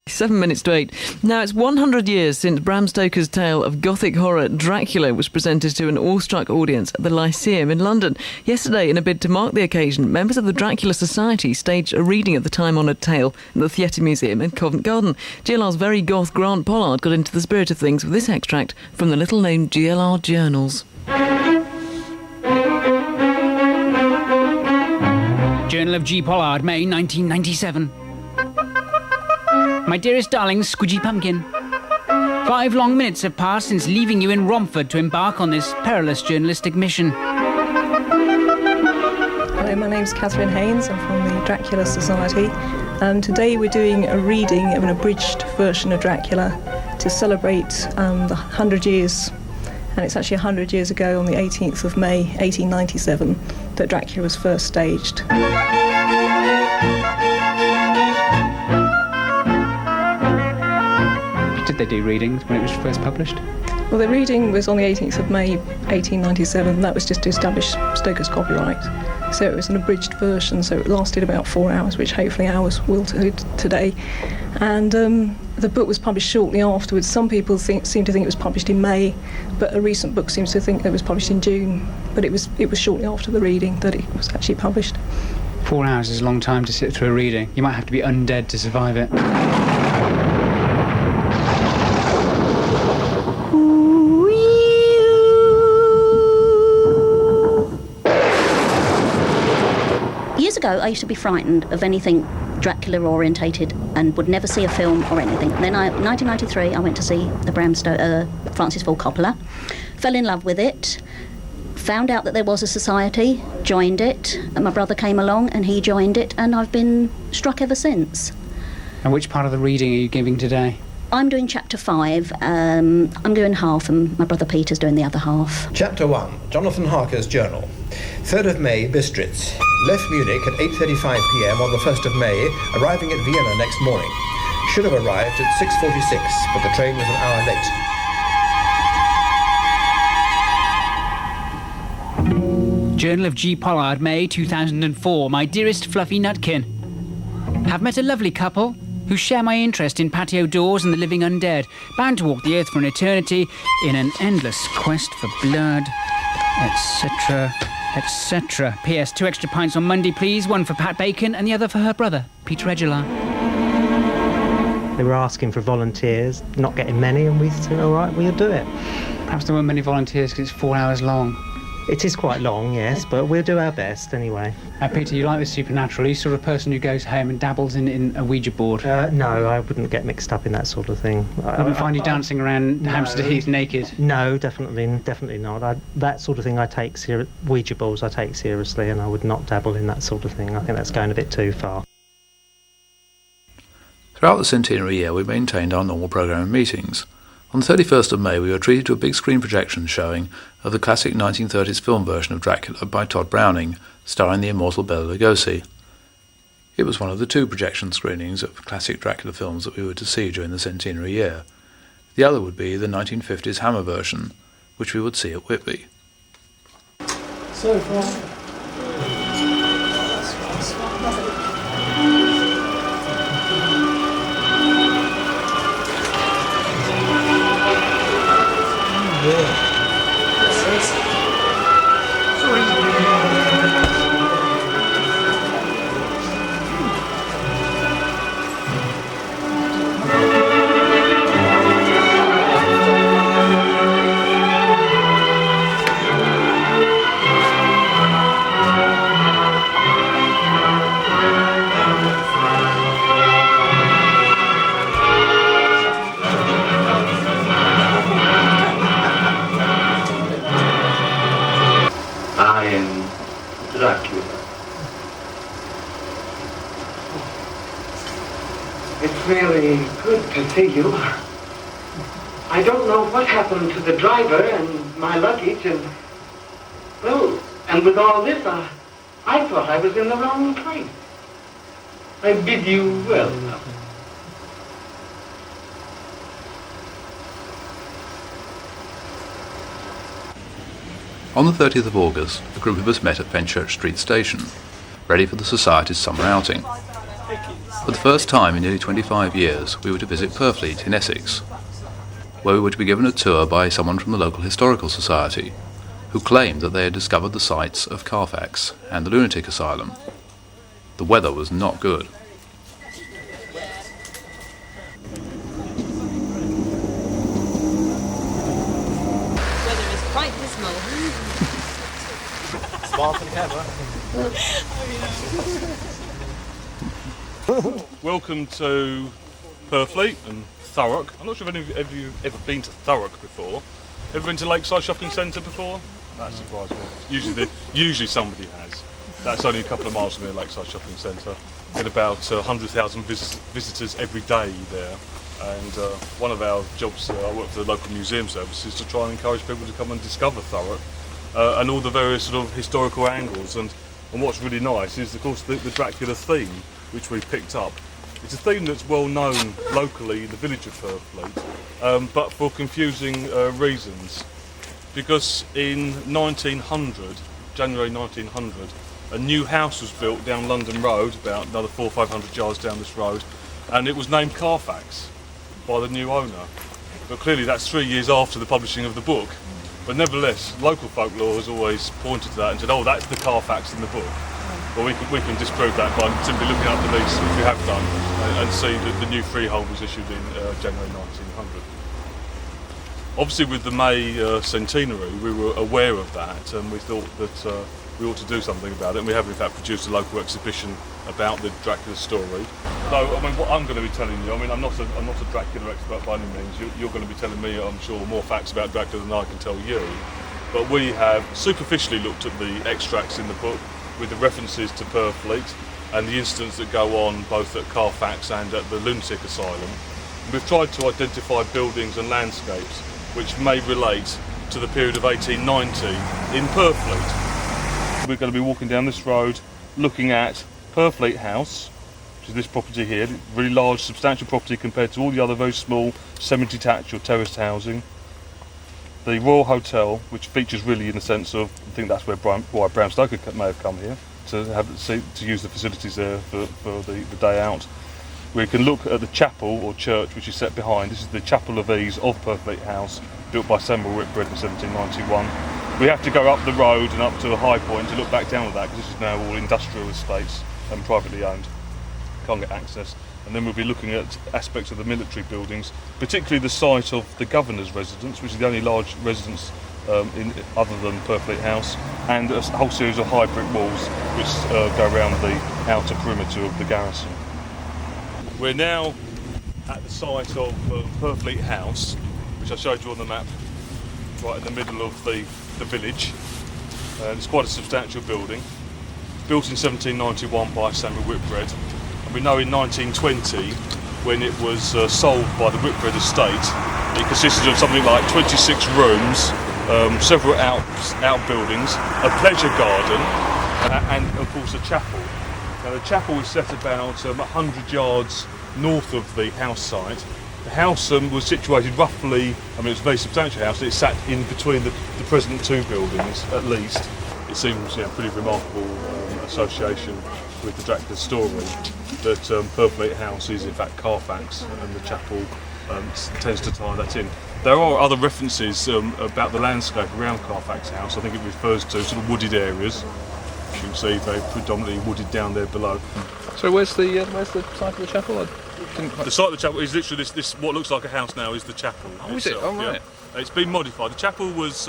7 minutes to 8. Now, it's 100 years since Bram Stoker's tale of gothic horror Dracula was presented to an awestruck audience at the Lyceum in London. Yesterday, in a bid to mark the occasion, members of the Dracula Society staged a reading of the time-honoured tale at the Theatre Museum in Covent Garden. GLR's very goth Grant Pollard got into the spirit of things with this extract from the little-known GLR journals. Journal of G. Pollard, May 1997. My dearest darling Squidgy Pumpkin, 5 long minutes have passed since leaving you in Romford to embark on this perilous journalistic mission. Hello, my name's Catherine Haynes. I'm from the Dracula Society. Today we're doing a reading of an abridged version of Dracula to celebrate the 100 years. And it's actually 100 years ago, on the 18th of May 1897, that Dracula was first staged. Did they do readings when it was first published? Well, the reading was on the 18th of May 1897, and that was just to establish Stoker's copyright. So it was an abridged version, so it lasted about 4 hours, which hopefully ours will today. And the book was published shortly afterwards. Some people seem to think it was published in May, but a recent book seems to think it was published in June. But it was shortly after the reading that it was actually published. 4 hours is a long time to sit through a reading. You might have to be undead to survive it. Years ago, I used to be frightened of anything Dracula orientated and would never see a film or anything. Then, 1993, I went to see the Francis Ford Coppola, fell in love with it, found out that there was a society, joined it, and my brother came along and he joined it, and I've been struck ever since. And which part of the reading are you giving today? I'm doing chapter 5. I'm doing half, and my brother Peter's doing the other half. Chapter 1, Jonathan Harker's Journal. 3rd of May, Bistritz. Left Munich at 8:35 p.m. on the 1st of May, arriving at Vienna next morning. Should have arrived at 6:46, but the train was an hour late. Journal of G. Pollard, May 2004. My dearest Fluffy Nutkin. Have met a lovely couple who share my interest in patio doors and the living undead, bound to walk the earth for an eternity in an endless quest for blood, etc., etc. P.S. 2 extra pints on Monday, please. One for Pat Bacon and the other for her brother, Peter Edgelar. They were asking for volunteers, not getting many, and we said, all right, we'll do it. Perhaps there weren't many volunteers because it's 4 hours long. It is quite long, yes, but we'll do our best anyway. Peter, you like the supernatural? Are you sort of a person who goes home and dabbles in a Ouija board? No, I wouldn't get mixed up in that sort of thing. I wouldn't find you dancing around Hampstead Heath naked? No, definitely not. That sort of thing Ouija boards I take seriously, and I would not dabble in that sort of thing. I think that's going a bit too far. Throughout the centenary year, we maintained our normal programme of meetings. On the 31st of May, we were treated to a big screen projection showing of the classic 1930s film version of Dracula by Todd Browning, starring the immortal Bela Lugosi. It was one of the 2 projection screenings of classic Dracula films that we were to see during the centenary year. The other would be the 1950s Hammer version, which we would see at Whitby. So far. It's really good to see you. I don't know what happened to the driver and my luggage and with all this, I thought I was in the wrong place. I bid you well. On the 30th of August, a group of us met at Fenchurch Street Station, ready for the Society's summer outing. For the first time in nearly 25 years, we were to visit Purfleet in Essex, where we were to be given a tour by someone from the local Historical Society, who claimed that they had discovered the sites of Carfax and the lunatic asylum. The weather was not good. Weather is quite dismal. Smile for the camera. Welcome to Purfleet and Thurrock. I'm not sure if any of you have ever been to Thurrock before. Ever been to Lakeside Shopping Centre before? That surprised me. Usually somebody has. That's only a couple of miles from the Lakeside Shopping Centre. Get about 100,000 visitors every day there. And one of our jobs, I work for the local museum service, is to try and encourage people to come and discover Thurrock and all the various sort of historical angles. And what's really nice is, of course, the Dracula theme, which we picked up. It's a theme that's well known locally in the village of Purfleet, but for confusing reasons. Because in 1900, January 1900, a new house was built down London Road, about another 400 or 500 yards down this road, and it was named Carfax by the new owner. But clearly that's 3 years after the publishing of the book. But nevertheless, local folklore has always pointed to that and said, oh, that's the Carfax in the book. Well, we can disprove that by simply looking up the lease, which we have done, and see that the new freehold was issued in January 1900. Obviously with the May Centenary we were aware of that, and we thought that we ought to do something about it, and we have in fact produced a local exhibition about the Dracula story. So, I mean, what I'm going to be telling you, I mean, I'm not a Dracula expert by any means. You're going to be telling me, I'm sure, more facts about Dracula than I can tell you. But we have superficially looked at the extracts in the book with the references to Purfleet and the incidents that go on both at Carfax and at the lunatic asylum. We've tried to identify buildings and landscapes which may relate to the period of 1890 in Purfleet. We're going to be walking down this road looking at Purfleet House, which is this property here, really large, substantial property compared to all the other very small semi-detached or terraced housing. The Royal Hotel, which features really in the sense of, I think that's why Bram Stoker may have come here, to use the facilities there for the day out. We can look at the chapel or church which is set behind. This is the Chapel of Ease of Purfleet House, built by Samuel Whitbread in 1791. We have to go up the road and up to a high point to look back down at that, because this is now all industrial estates and privately owned. Can't get access. And then we'll be looking at aspects of the military buildings, particularly the site of the governor's residence, which is the only large residence other than Purfleet House, and a whole series of high brick walls which go around the outer perimeter of the garrison. We're now at the site of Purfleet House, which I showed you on the map, right in the middle of the village. It's quite a substantial building, built in 1791 by Samuel Whitbread, and we know in 1920, when it was sold by the Whitbread estate, it consisted of something like 26 rooms, several outbuildings, a pleasure garden, and of course a chapel. Now the chapel is set about 100 yards north of the house site. The house was situated roughly, I mean it's a very substantial house, it sat in between the present two buildings at least. It seems a pretty remarkable association with the Dracula story that Purfleet House is in fact Carfax, and the chapel tends to tie that in. There are other references about the landscape around Carfax House. I think it refers to sort of wooded areas. As you can see, very predominantly wooded down there below. So where's the site of the chapel? The site of the chapel is literally this. What looks like a house now is the chapel. Oh, is it? Oh, right. Yeah. It's been modified. The chapel was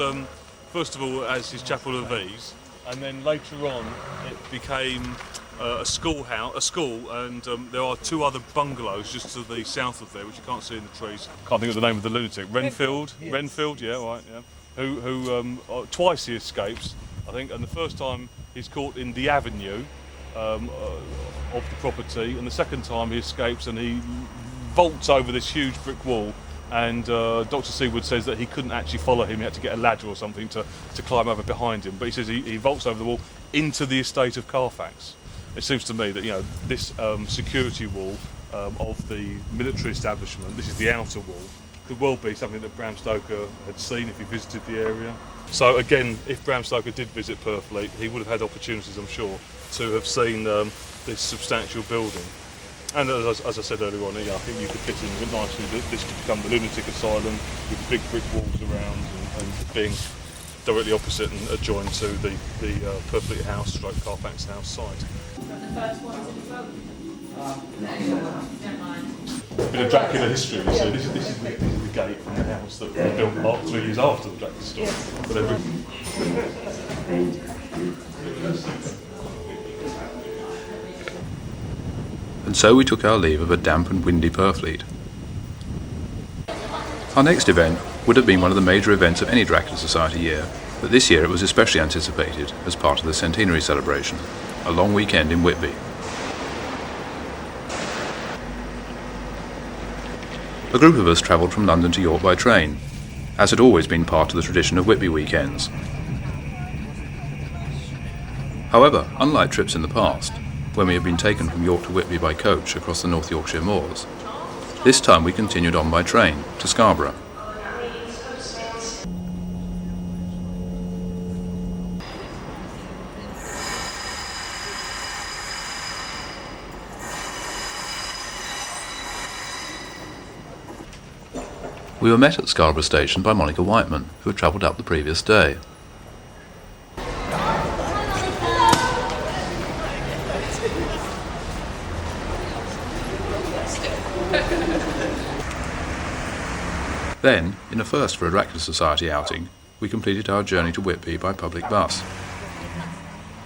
first of all as his Chapel of Ease, and then later on it became a school, and there are two other bungalows just to the south of there, which you can't see in the trees. Can't think of the name of the lunatic. Renfield. Yes. Renfield, yeah, right, yeah. Who twice he escapes, I think, and the first time he's caught in the avenue of the property, and the second time he escapes and he vaults over this huge brick wall, and Dr. Seawood says that he couldn't actually follow him, he had to get a ladder or something to climb over behind him, but he says he vaults over the wall into the estate of Carfax. It seems to me that this security wall of the military establishment, this is the outer wall, could well be something that Bram Stoker had seen if he visited the area. So again, if Bram Stoker did visit Purfleet, he would have had opportunities, I'm sure, to have seen this substantial building. And as I said earlier on, I think you could fit in nicely that this could become the lunatic asylum with big brick walls around and being directly opposite and adjoined to the Purfleet House stroke Carfax House site. A bit of Dracula history, so this is the gate from the house that was built about 3 years after the Dracula story. And so we took our leave of a damp and windy Purfleet. Our next event would have been one of the major events of any Dracula Society year, but this year it was especially anticipated as part of the Centenary celebration, a long weekend in Whitby. A group of us travelled from London to York by train, as had always been part of the tradition of Whitby weekends. However, unlike trips in the past, when we had been taken from York to Whitby by coach across the North Yorkshire moors, this time we continued on by train to Scarborough. We were met at Scarborough Station by Monica Whiteman, who had travelled up the previous day. Then, in a first for a Dracula Society outing, we completed our journey to Whitby by public bus.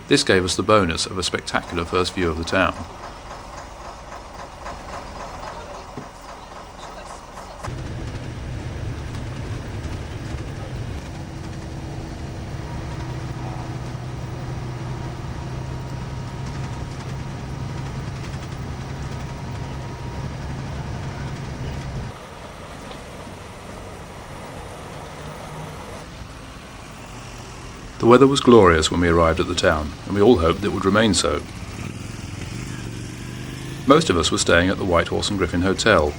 This gave us the bonus of a spectacular first view of the town. The weather was glorious when we arrived at the town, and we all hoped it would remain so. Most of us were staying at the White Horse and Griffin Hotel.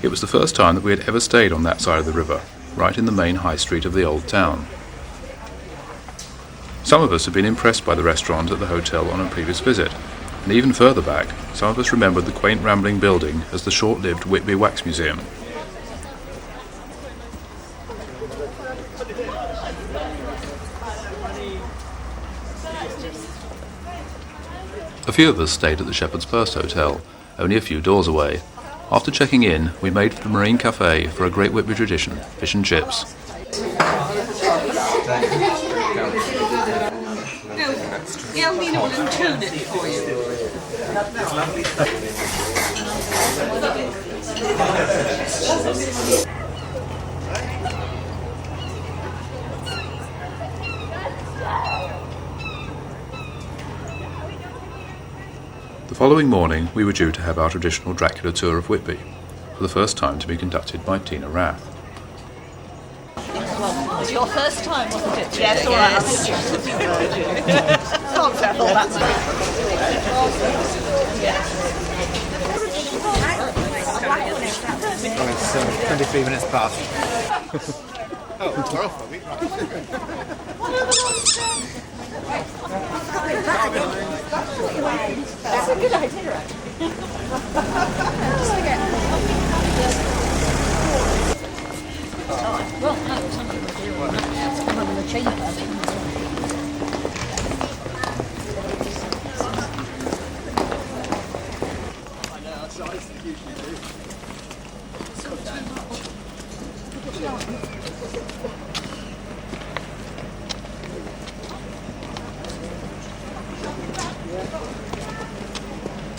It was the first time that we had ever stayed on that side of the river, right in the main high street of the old town. Some of us had been impressed by the restaurant at the hotel on a previous visit, and even further back, some of us remembered the quaint rambling building as the short-lived Whitby Wax Museum. A few of us stayed at the Shepherd's Purse Hotel, only a few doors away. After checking in, we made for the Marine Cafe for a great Whitby tradition, fish and chips. Elmina will intone it for you. The following morning, we were due to have our traditional Dracula tour of Whitby, for the first time to be conducted by Tina Rath. Well, it was your first time, wasn't it? Yes, all right. Can't settle that. Oh, it's 23 minutes past. Oh, we're off, are we? That's a good idea, right? Well, no, somebody would do one. Come on with a chamber.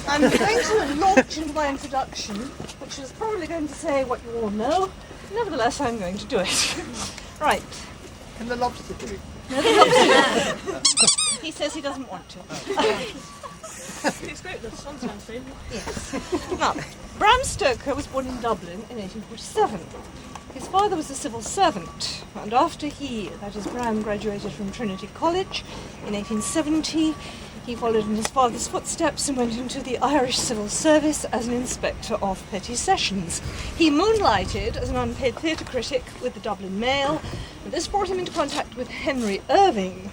I'm going to launch into my introduction, which is probably going to say what you all know. Nevertheless, I'm going to do it. Right. Can the lobster do it? No, the lobster. He says he doesn't want to. It's great, the sun sounds favourite. Yes. Now, Bram Stoker was born in Dublin in 1847. His father was a civil servant, and after that is Bram, graduated from Trinity College in 1870, he followed in his father's footsteps and went into the Irish Civil Service as an inspector of petty sessions. He moonlighted as an unpaid theatre critic with the Dublin Mail, and this brought him into contact with Henry Irving,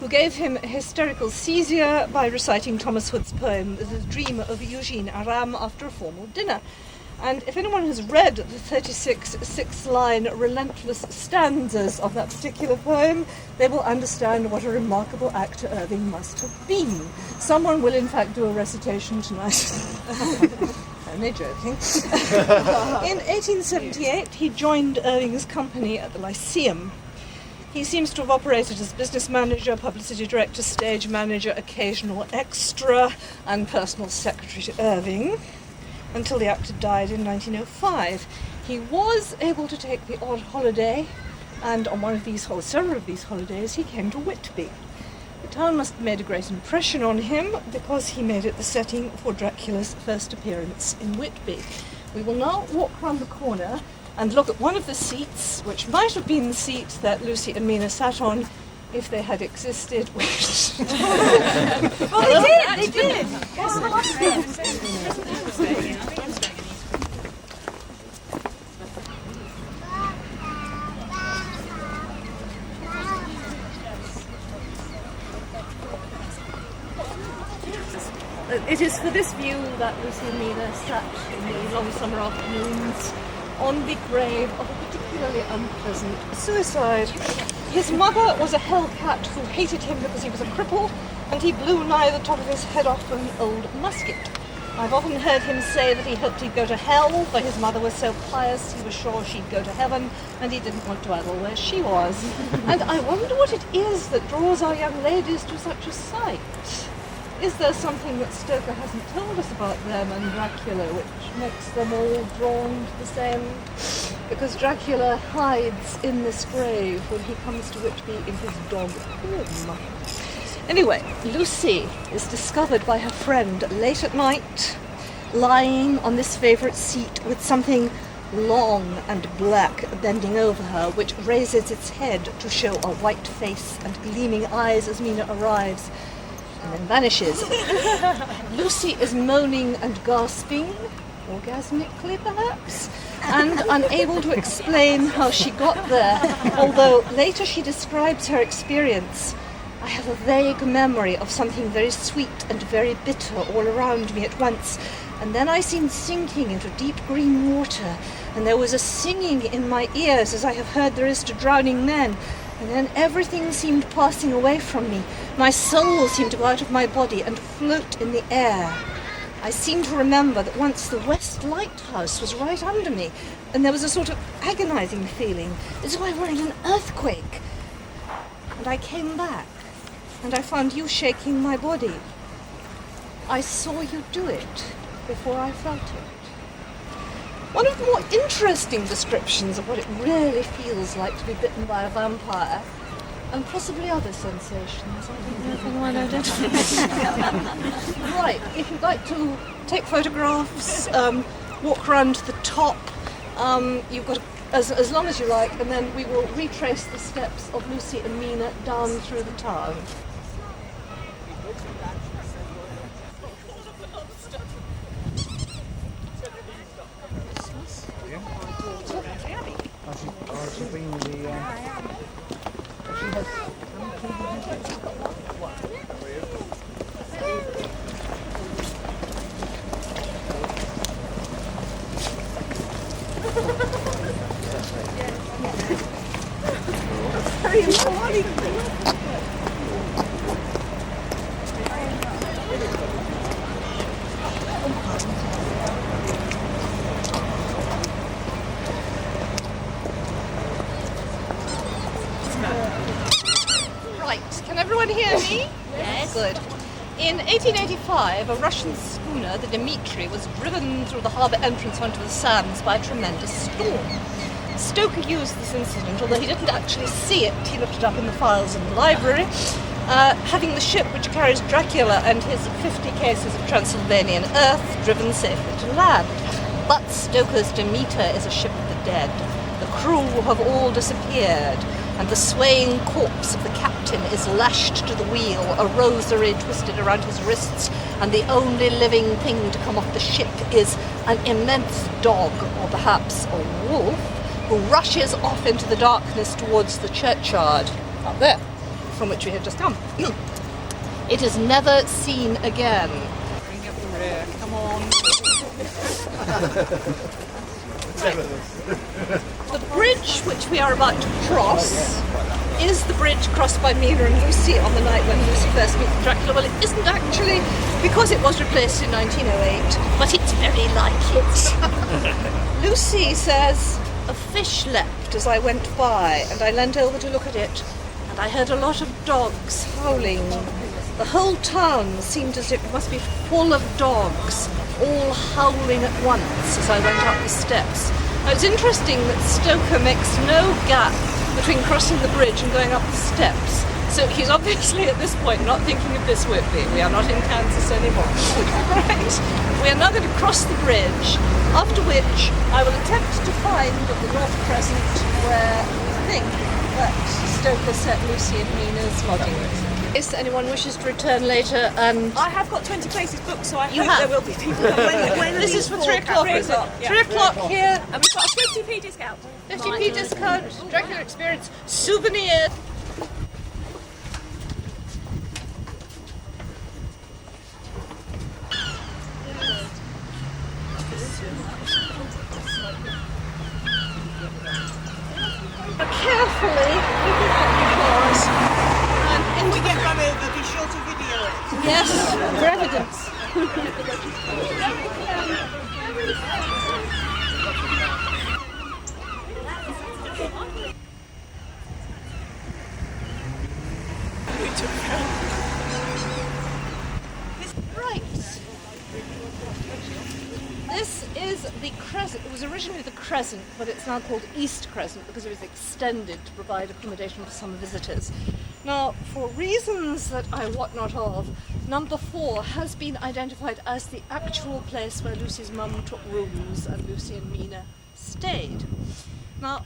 who gave him a hysterical seizure by reciting Thomas Hood's poem, The Dream of Eugene Aram, after a formal dinner. And if anyone has read the 36 six-line relentless stanzas of that particular poem, they will understand what a remarkable actor Irving must have been. Someone will in fact do a recitation tonight. Only joking. In 1878, he joined Irving's company at the Lyceum. He seems to have operated as business manager, publicity director, stage manager, occasional extra, and personal secretary to Irving, until the actor died in 1905. He was able to take the odd holiday, and on several of these holidays, he came to Whitby. The town must have made a great impression on him, because he made it the setting for Dracula's first appearance in Whitby. We will now walk round the corner and look at one of the seats, which might have been the seat that Lucy and Mina sat on if they had existed. Well, they did. It is for this view that Lucy and Mina sat in the long summer afternoons on the grave of a particularly unpleasant suicide. His mother was a hellcat who hated him because he was a cripple, and he blew nigh the top of his head off with an old musket. I've often heard him say that he hoped he'd go to hell, for his mother was so pious he was sure she'd go to heaven, and he didn't want to idle where she was. And I wonder what it is that draws our young ladies to such a sight. Is there something that Stoker hasn't told us about them and Dracula which makes them all drawn to the same? Because Dracula hides in this grave when he comes to Whitby in his dog home. Anyway, Lucy is discovered by her friend late at night, lying on this favourite seat with something long and black bending over her, which raises its head to show a white face and gleaming eyes as Mina arrives, and then vanishes. Lucy is moaning and gasping, orgasmically perhaps, and unable to explain how she got there, although later she describes her experience. I have a vague memory of something very sweet and very bitter all around me at once, and then I seemed sinking into deep green water, and there was a singing in my ears as I have heard there is to drowning men, and then everything seemed passing away from me. My soul seemed to go out of my body and float in the air. I seem to remember that once the West Lighthouse was right under me, and there was a sort of agonizing feeling, as though I were in an earthquake. And I came back, and I found you shaking my body. I saw you do it before I felt it. One of the more interesting descriptions of what it really feels like to be bitten by a vampire, and possibly other sensations. I don't know if anyone identifies. Right, if you'd like to take photographs, walk around to the top, you've got as long as you like, and then we will retrace the steps of Lucy and Mina down through the town. Very important. Right, can everyone hear me? Yes. Good. In 1885, a Russian schooner, the Dmitri, was driven through the harbour entrance onto the sands by a tremendous storm. Stoker used this incident, although he didn't actually see it. He looked it up in the files in the library, having the ship which carries Dracula and his 50 cases of Transylvanian earth driven safely to land. But Stoker's Demeter is a ship of the dead. The crew have all disappeared, and the swaying corpse of the captain is lashed to the wheel, a rosary twisted around his wrists, and the only living thing to come off the ship is an immense dog, or perhaps a wolf, who rushes off into the darkness towards the churchyard, up there, from which we had just come. It is never seen again. Bring up the rear, come on. The bridge which we are about to cross is the bridge crossed by Mina and Lucy on the night when Lucy first meets Dracula. Well, it isn't actually, because it was replaced in 1908, but it's very like it. Lucy says, a fish leapt as I went by, and I leant over to look at it, and I heard a lot of dogs howling. The whole town seemed as if it must be full of dogs, all howling at once as I went up the steps. Now, it's interesting that Stoker makes no gap between crossing the bridge and going up the steps. So he's obviously at this point not thinking of this Whitby. We are not in Kansas anymore. Right? We are now going to cross the bridge, after which I will attempt to find the North Crescent where we think that Stoker set Lucy and Mina's lodgings. If anyone wishes to return later, and I have got 20 places booked, so I You hope have? there will be people. This is for 3 o'clock, is it? 3 o'clock here. And we've got a 50p discount. 50p discount, Dracula Experience, souvenir. Carefully, and if we get run over, be sure to video it. Yes, for evidence. Right. This is the Crescent. It was originally the Crescent, but it's now called East Crescent because it was extended to provide accommodation for some visitors. Now, for reasons that I wot not of, number 4 has been identified as the actual place where Lucy's mum took rooms and Lucy and Mina stayed. Now,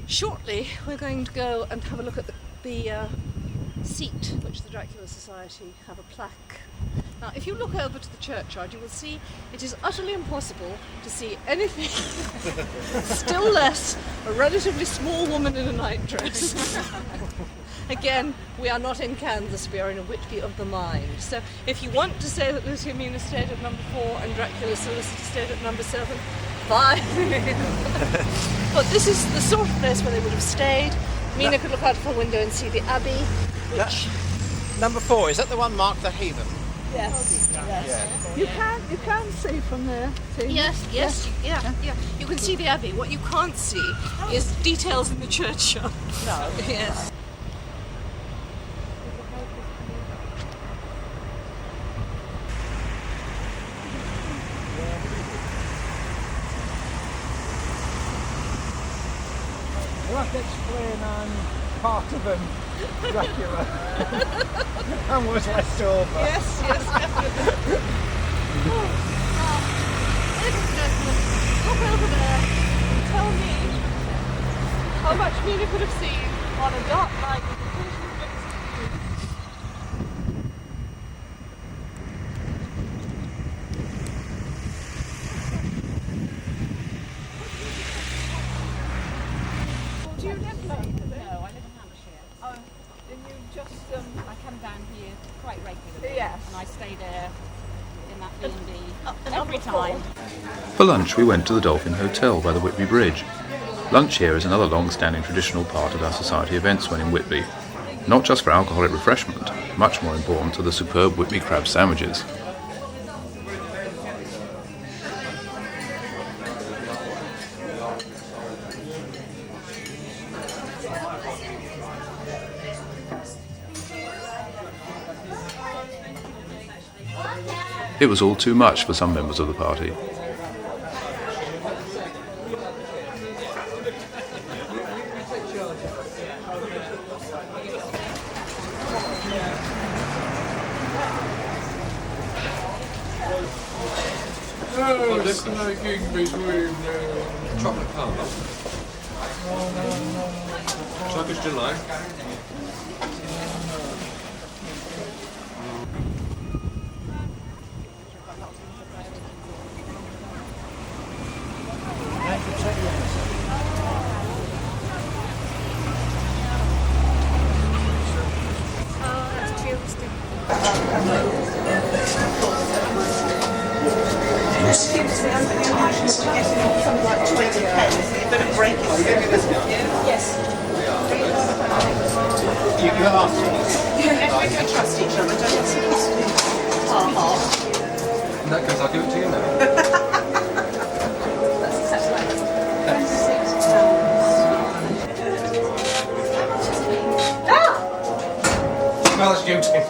shortly we're going to go and have a look at the seat which the Dracula Society have a plaque. Now, if you look over to the churchyard, you will see it is utterly impossible to see anything, still less a relatively small woman in a nightdress. Again, we are not in Kansas, we are in a Whitby of the mind. So if you want to say that Lucy and Mina stayed at number 4 and Dracula Society stayed at number 7, fine. But this is the sort of place where they would have stayed. Mina could look out of her window and see the Abbey, which... Number 4, is that the one marked the Heathen? Yes, yes. Yeah. You can see from there. See? Yes. Yeah. You can see the Abbey. What you can't see is details in the churchyard. No. Yes. We'll have to explain on part of them, Dracula. And was left over. Yes, definitely. Ladies and gentlemen, look over there and tell me how much Mina could have seen on a dark night with the occasional glimpse of the moon. Do you live locally? No, I live in Hampshire. Oh, and you just I come down here quite regularly. Yes. And I stay there in that B&B and every time. For lunch, we went to the Dolphin Hotel by the Whitby Bridge. Lunch here is another long-standing traditional part of our society events when in Whitby. Not just for alcoholic refreshment, much more important are the superb Whitby crab sandwiches. It was all too much for some members of the party. Oh, smoking between chocolate caramel. Turkish delight. Excuse me, I'm going to get something like 20 pence. You better break it. Yes. You have asked. Yeah, we can trust each other, don't we? In that case, I'll give it to you now. Smells guilty.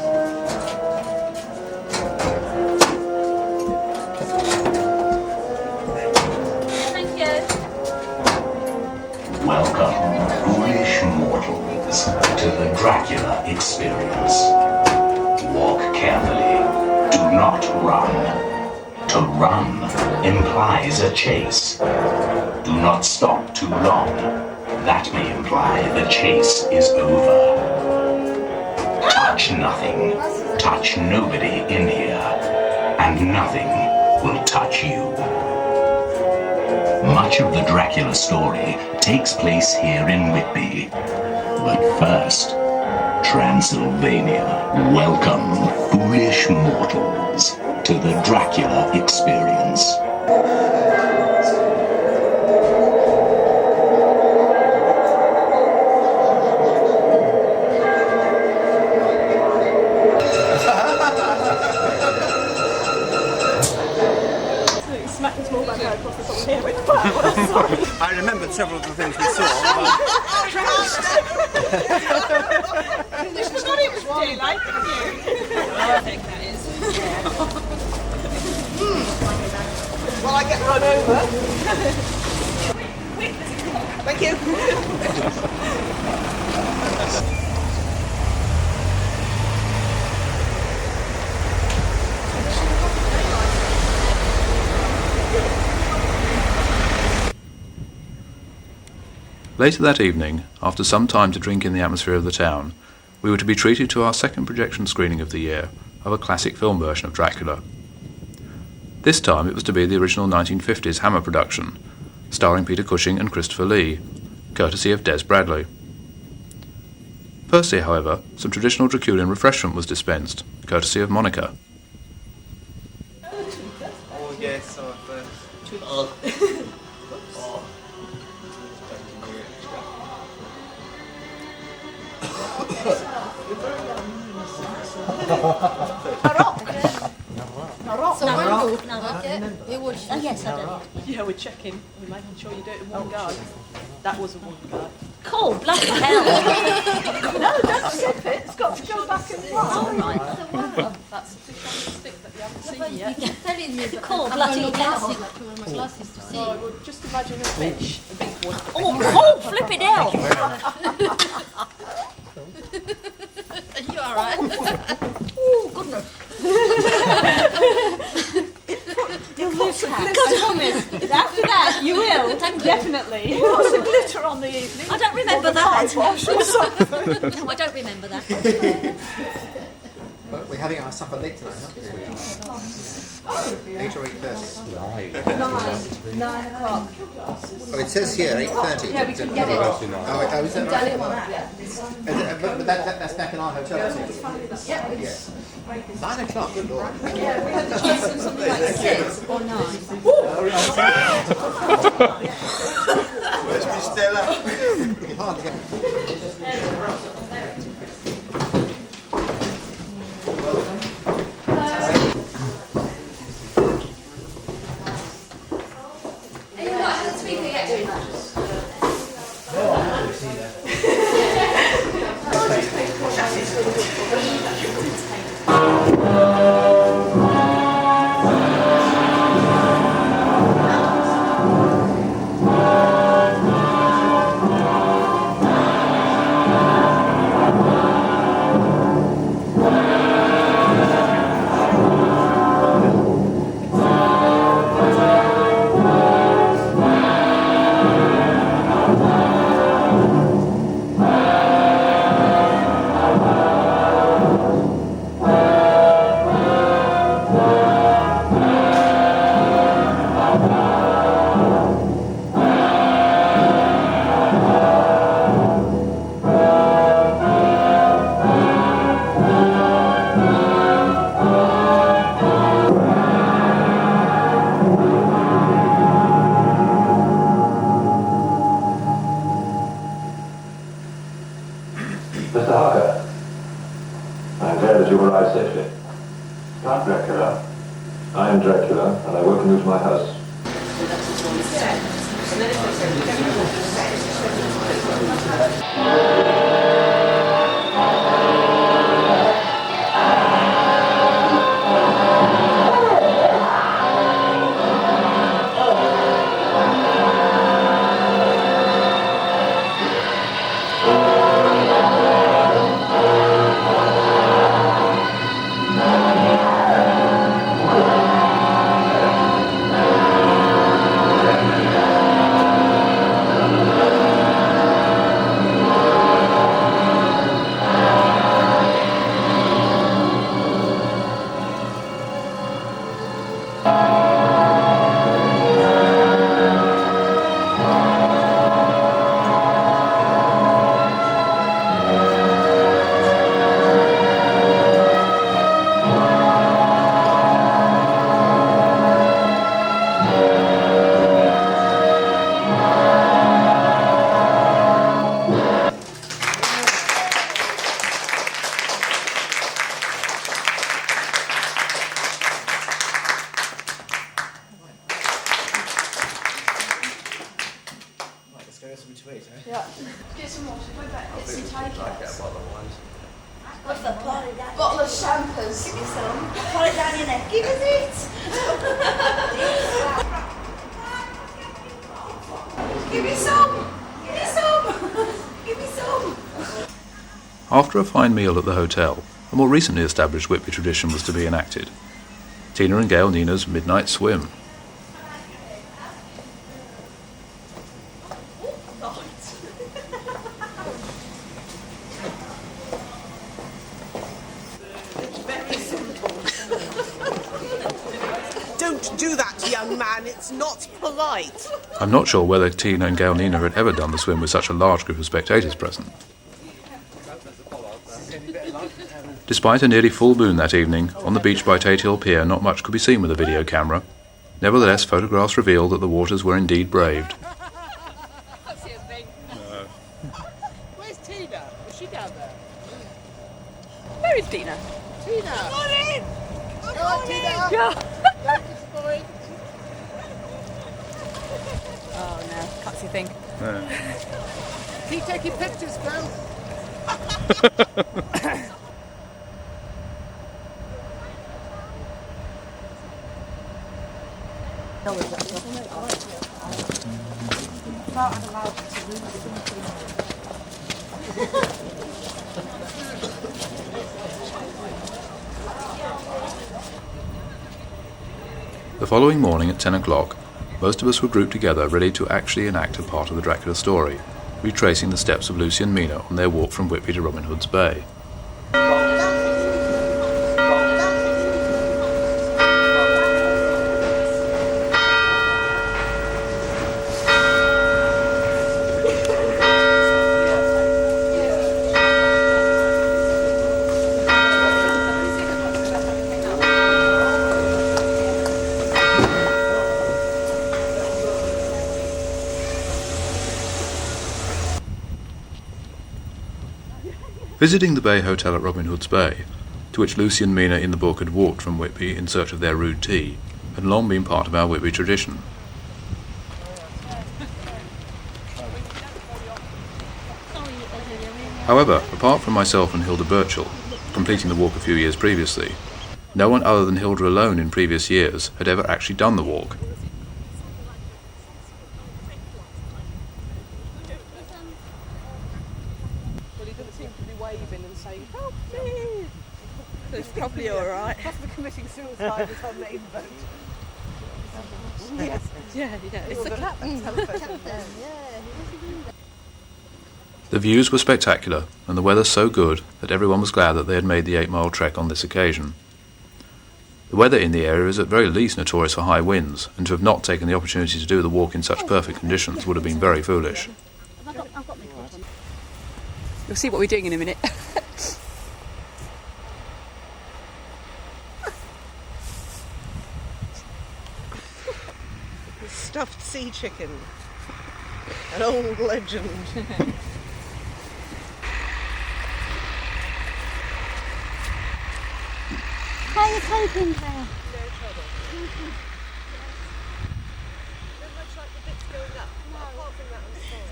Welcome, foolish mortals, to the Dracula experience. Walk carefully. Do not run. To run implies a chase. Do not stop too long. That may imply the chase is over. Touch nothing. Touch nobody in here. And nothing will touch you. Much of the Dracula story takes place here in Whitby. But first, Transylvania. Welcome, foolish mortals, to the Dracula experience. wasn't here with Papa, sorry. I remembered several of the things we saw. This was not even daylight, did you? I think that is. Well, I get run over. Thank you. Later that evening, after some time to drink in the atmosphere of the town, we were to be treated to our second projection screening of the year of a classic film version of Dracula. This time it was to be the original 1950s Hammer production, starring Peter Cushing and Christopher Lee, courtesy of Des Bradley. Firstly, however, some traditional Draculian refreshment was dispensed, courtesy of Monica. Oh yes, Yes, I did. Yeah, we're checking. We're making sure you do it in one go. That was a one go. Cool, bloody hell. No, don't sip it. It's got to go back and forth. All right. That's a big stick that you haven't seen yet. You're telling me that cool, I've bloody got no hell. glasses, like one of my glasses to see. Oh, well, just imagine a fish, a big one. Oh, flip it out. Are you alright? Oh, goodness. You'll lose some glitter. God, promise. After that, you will. Definitely. You got some glitter on the evening. I don't remember Or the that. night wash or something. No, I don't remember that. But we're having our supper late tonight, aren't we? 8 or 8:30. 9 o'clock. Oh, it says here 8:30. Yeah, we can get it. Oh, is that right? But that's back in our hotel, isn't it? Yeah, it's 9 o'clock, good lord. yeah, we had the choice of something like 6 or 9. Let's be still up. It's hard to get. Mr. Harker, I'm glad that you arrived safely. Count Dracula. I am Dracula, and I welcome you to my house. get some water, go back, get some takeouts. What's that? Bottle of champers. Give me some. Pull it down your neck. Give us it. Give me some. Give me some. Give me some. After a fine meal at the hotel, a more recently established Whitby tradition was to be enacted. Tina and Gail Nina's midnight swim. Don't do that, young man. It's not polite. I'm not sure whether Tina and Gail Nina had ever done the swim with such a large group of spectators present. Despite a nearly full moon that evening, on the beach by Tate Hill Pier not much could be seen with a video camera. Nevertheless, photographs revealed that the waters were indeed braved. Where's Tina? Is she down there? Where is Tina? Tina! Come on in! Come on, Tina! Yeah. Don't disappoint. Oh no, can't see a thing. Keep taking pictures, girl. The following morning at 10 o'clock, most of us were grouped together ready to actually enact a part of the Dracula story, retracing the steps of Lucy and Mina on their walk from Whitby to Robin Hood's Bay. Visiting the Bay Hotel at Robin Hood's Bay, to which Lucy and Mina in the book had walked from Whitby in search of their rude tea, had long been part of our Whitby tradition. However, apart from myself and Hilda Birchall, completing the walk a few years previously, no one other than Hilda alone in previous years had ever actually done the walk. It's probably all right. After committing suicide was her main boat. Yes. Yeah. It's the captain. The views were spectacular, and the weather so good that everyone was glad that they had made the 8-mile trek on this occasion. The weather in the area is at very least notorious for high winds, and to have not taken the opportunity to do the walk in such perfect conditions would have been very foolish. You'll see what we're doing in a minute. Stuffed sea chicken. An old legend. How are you coping there? No trouble. Don't much like the bits going up. No. Apart from that, I'm sorry.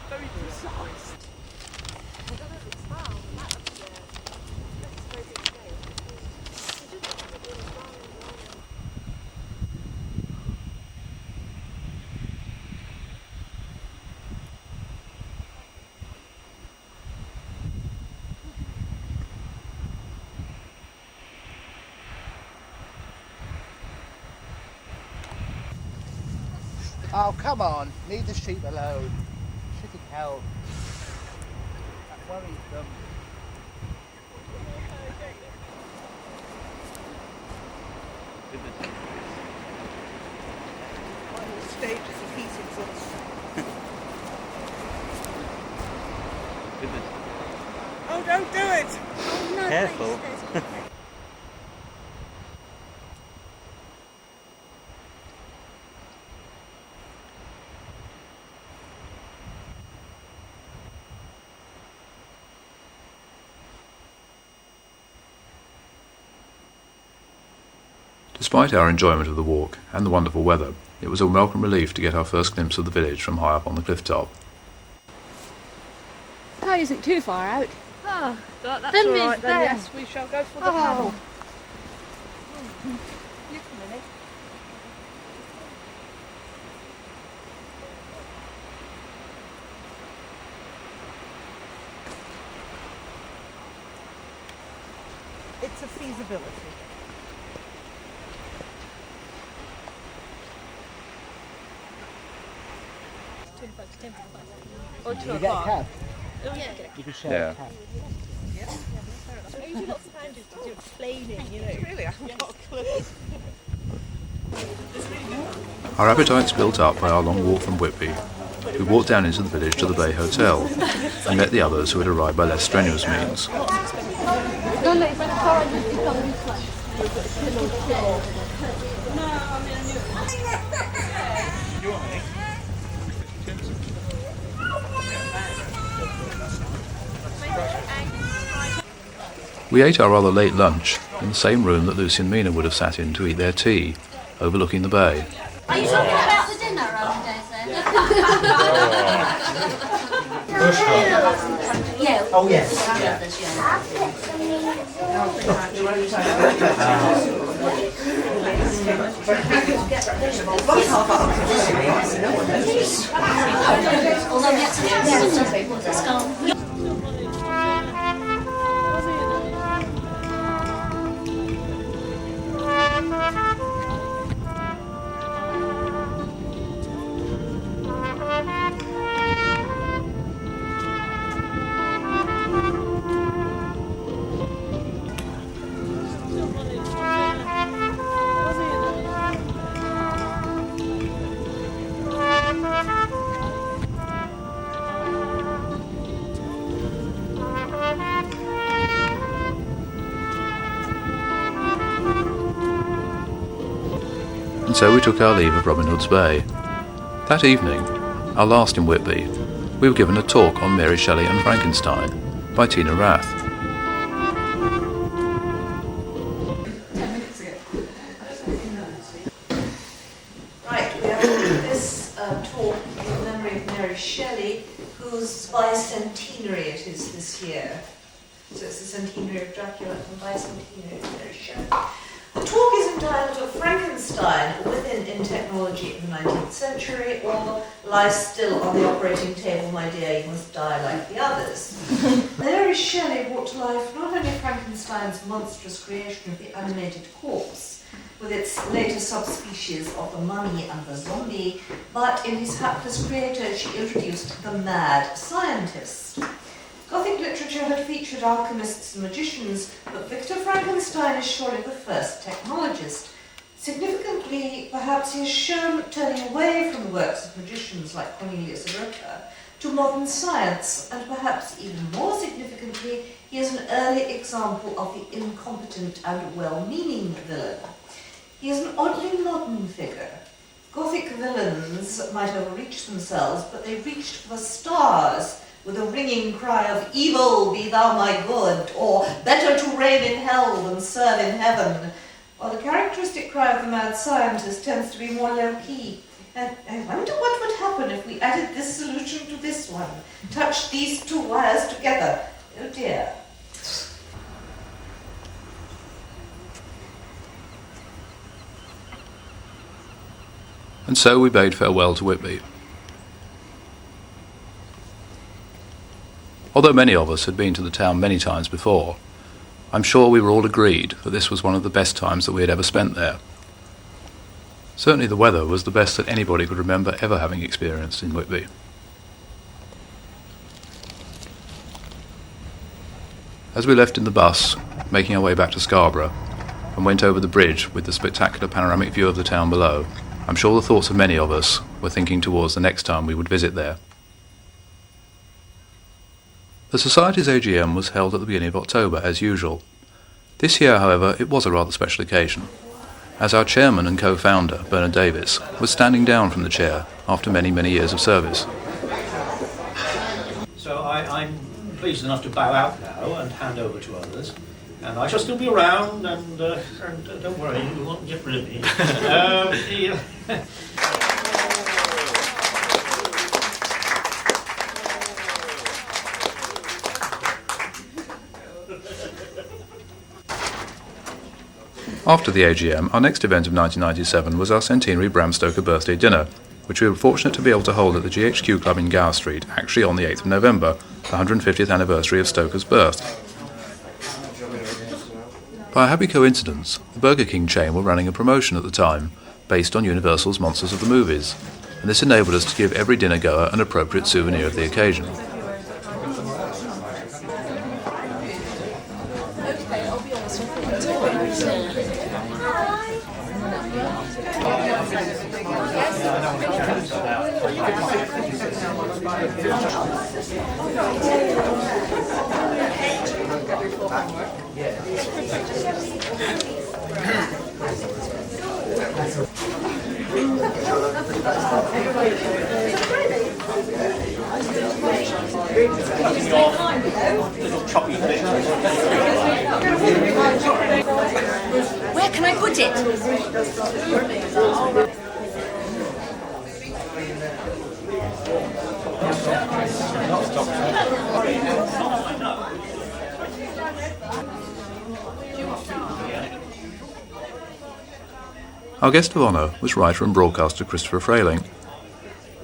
Very precise. I don't know if it's foul. That upstairs. Let's suppose it's scale. It just have to be wrong. Oh, come on. Leave the sheep alone. Shitty hell. That worries them. Final stages of heat exhaustion. Oh, don't do it! Oh, no, Careful. please, Despite our enjoyment of the walk and the wonderful weather, it was a welcome relief to get our first glimpse of the village from high up on the cliff top. That isn't too far out. Ah, that's Then all there's right then. there. Yes, we shall go for the Oh. paddle. You come in. It's a feasibility. Or You 2 get a o'clock. cab. Oh, yeah. You can share Yeah. a cab. I usually lots of times you're explaining, you know. Really, I haven't got a clue. Our appetites built up by our long walk from Whitby. We walked down into the village to the Bay Hotel and met the others who had arrived by less strenuous means. We ate our rather late lunch in the same room that Lucy and Mina would have sat in to eat their tea, overlooking the bay. Are you talking about the dinner, Yeah. Oh, yes. Although we had to skull. And so we took our leave of Robin Hood's Bay. That evening, our last in Whitby, we were given a talk on Mary Shelley and Frankenstein by Tina Rath. Right, we have this talk in memory of Mary Shelley, whose bicentenary it is this year. So it's the centenary of Dracula and bicentenary of Mary Shelley. The talk is entitled Frankenstein, Within in Technology in the 19th Century, or Lie Still on the Operating Table, My Dear, You Must Die Like the Others. Mary Shelley brought to life not only Frankenstein's monstrous creation of the animated corpse, with its later subspecies of the mummy and the zombie, but in his hapless creator she introduced the mad scientist. Gothic literature had featured alchemists and magicians, but Victor Frankenstein is surely the first technologist. Significantly, perhaps he is shown turning away from the works of magicians like Cornelius Agrippa to modern science, and perhaps even more significantly, he is an early example of the incompetent and well-meaning villain. He is an oddly modern figure. Gothic villains might overreach themselves, but they reached for the stars with a ringing cry of "Evil, be thou my good," or "Better to reign in hell than serve in heaven," while the characteristic cry of the mad scientist tends to be more low-key. And I wonder what would happen if we added this solution to this one, touched these two wires together. Oh dear. And so we bade farewell to Whitby. Although many of us had been to the town many times before, I'm sure we were all agreed that this was one of the best times that we had ever spent there. Certainly the weather was the best that anybody could remember ever having experienced in Whitby. As we left in the bus, making our way back to Scarborough, and went over the bridge with the spectacular panoramic view of the town below, I'm sure the thoughts of many of us were thinking towards the next time we would visit there. The Society's AGM was held at the beginning of October, as usual. This year, however, it was a rather special occasion, as our chairman and co-founder, Bernard Davis, was standing down from the chair after many, many years of service. So I'm pleased enough to bow out now and hand over to others. And I shall still be around, and don't worry, you won't get rid of me. After the AGM, our next event of 1997 was our Centenary Bram Stoker birthday dinner, which we were fortunate to be able to hold at the GHQ Club in Gower Street, actually on the 8th of November, the 150th anniversary of Stoker's birth. By a happy coincidence, the Burger King chain were running a promotion at the time, based on Universal's Monsters of the Movies, and this enabled us to give every dinner goer an appropriate souvenir of the occasion. Where can I put it? Our guest of honour was writer and broadcaster Christopher Frayling.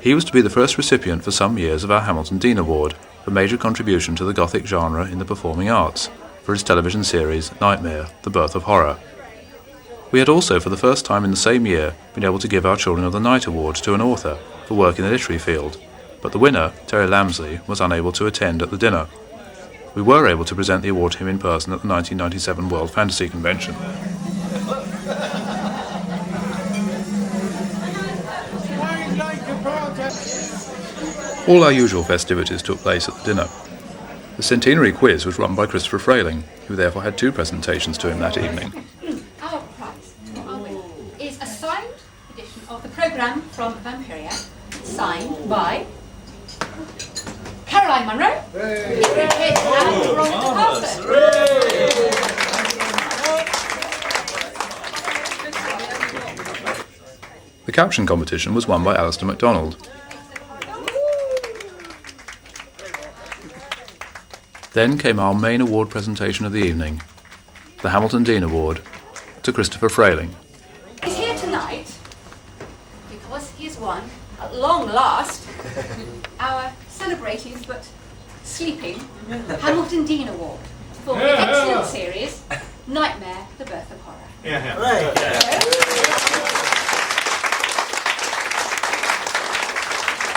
He was to be the first recipient for some years of our Hamilton Dean Award for major contribution to the Gothic genre in the performing arts for his television series Nightmare, The Birth of Horror. We had also, for the first time in the same year, been able to give our Children of the Night Award to an author for work in the literary field, but the winner, Terry Lamsley, was unable to attend at the dinner. We were able to present the award to him in person at the 1997 World Fantasy Convention. All our usual festivities took place at the dinner. The Centenary quiz was run by Christopher Frayling, who therefore had two presentations to him that evening. Our prize, our winner, is a signed edition of the programme from Vampiria, signed by Caroline Munro, and Ron Carter. The caption competition was won by Alistair MacDonald. Then came our main award presentation of the evening, the Hamilton Dean Award, to Christopher Frayling. He's here tonight because he has won, at long last, our celebrated but sleeping Hamilton Dean Award for the excellent series Nightmare, The Birth of Horror.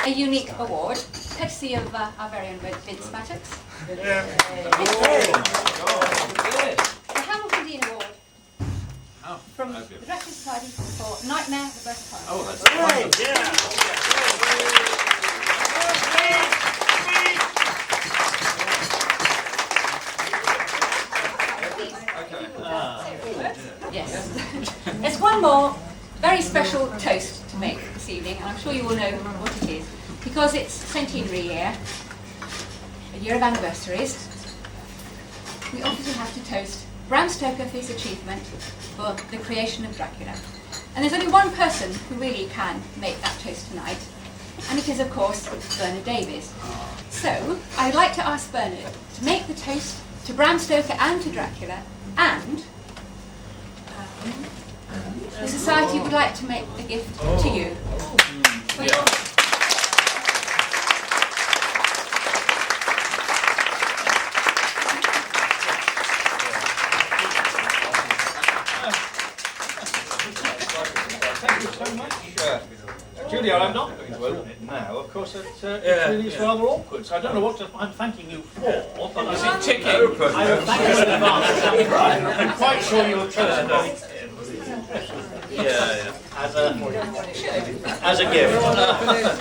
A unique award, courtesy of our very own Vince Maddox. The Hamilton Dean Award from the Dracula Society for Nightmare, The Birth of Horror. Oh, that's great! Yes. There's one more very special toast to make this evening, and I'm sure you will know what it is, because it's Centenary year, a year of anniversaries. We obviously have to toast Bram Stoker for his achievement for the creation of Dracula. And there's only one person who really can make that toast tonight, and it is, of course, Bernard Davies. So, I'd like to ask Bernard to make the toast to Bram Stoker and to Dracula, and the Society would like to make a gift to you. Thank you so much. Julia, I'm not going to open it now. Of course, it really is rather awkward, so I don't know what I'm thanking you for. But is it ticking? I will thank you in advance. I'm quite sure you'll chosen as a gift.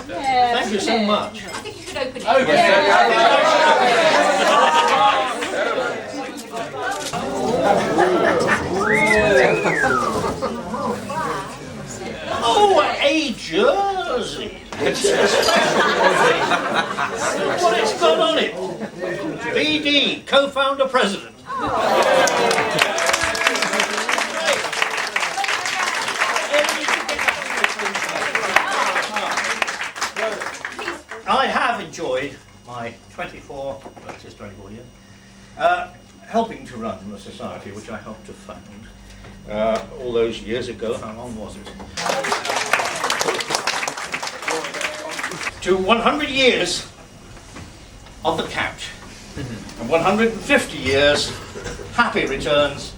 Thank you so much. I think you should open it. Oh, a jersey! It's a special jersey. What it's got on it? BD, co-founder president. my 24 years, helping to run the society which I helped to found all those years ago. How long was it? To 100 years of the couch and 150 years happy returns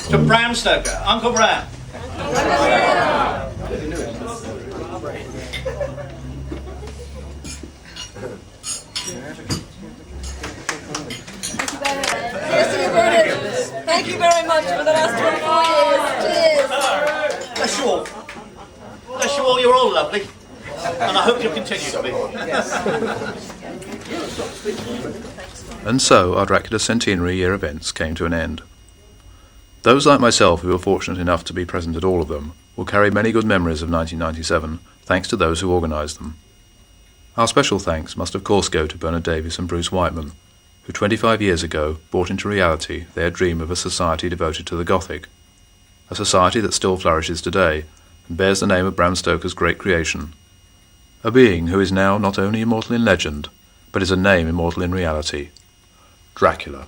to Bram Stoker. Uncle Bram. Thank you very much for the last 24 years. Cheers. Bless you all. Bless you all, you're all lovely. And I hope you'll continue to be. And so our Dracula Centenary year events came to an end. Those like myself who were fortunate enough to be present at all of them will carry many good memories of 1997, thanks to those who organised them. Our special thanks must of course go to Bernard Davies and Bruce Whiteman, who 25 years ago brought into reality their dream of a society devoted to the Gothic, a society that still flourishes today and bears the name of Bram Stoker's great creation, a being who is now not only immortal in legend, but is a name immortal in reality, Dracula.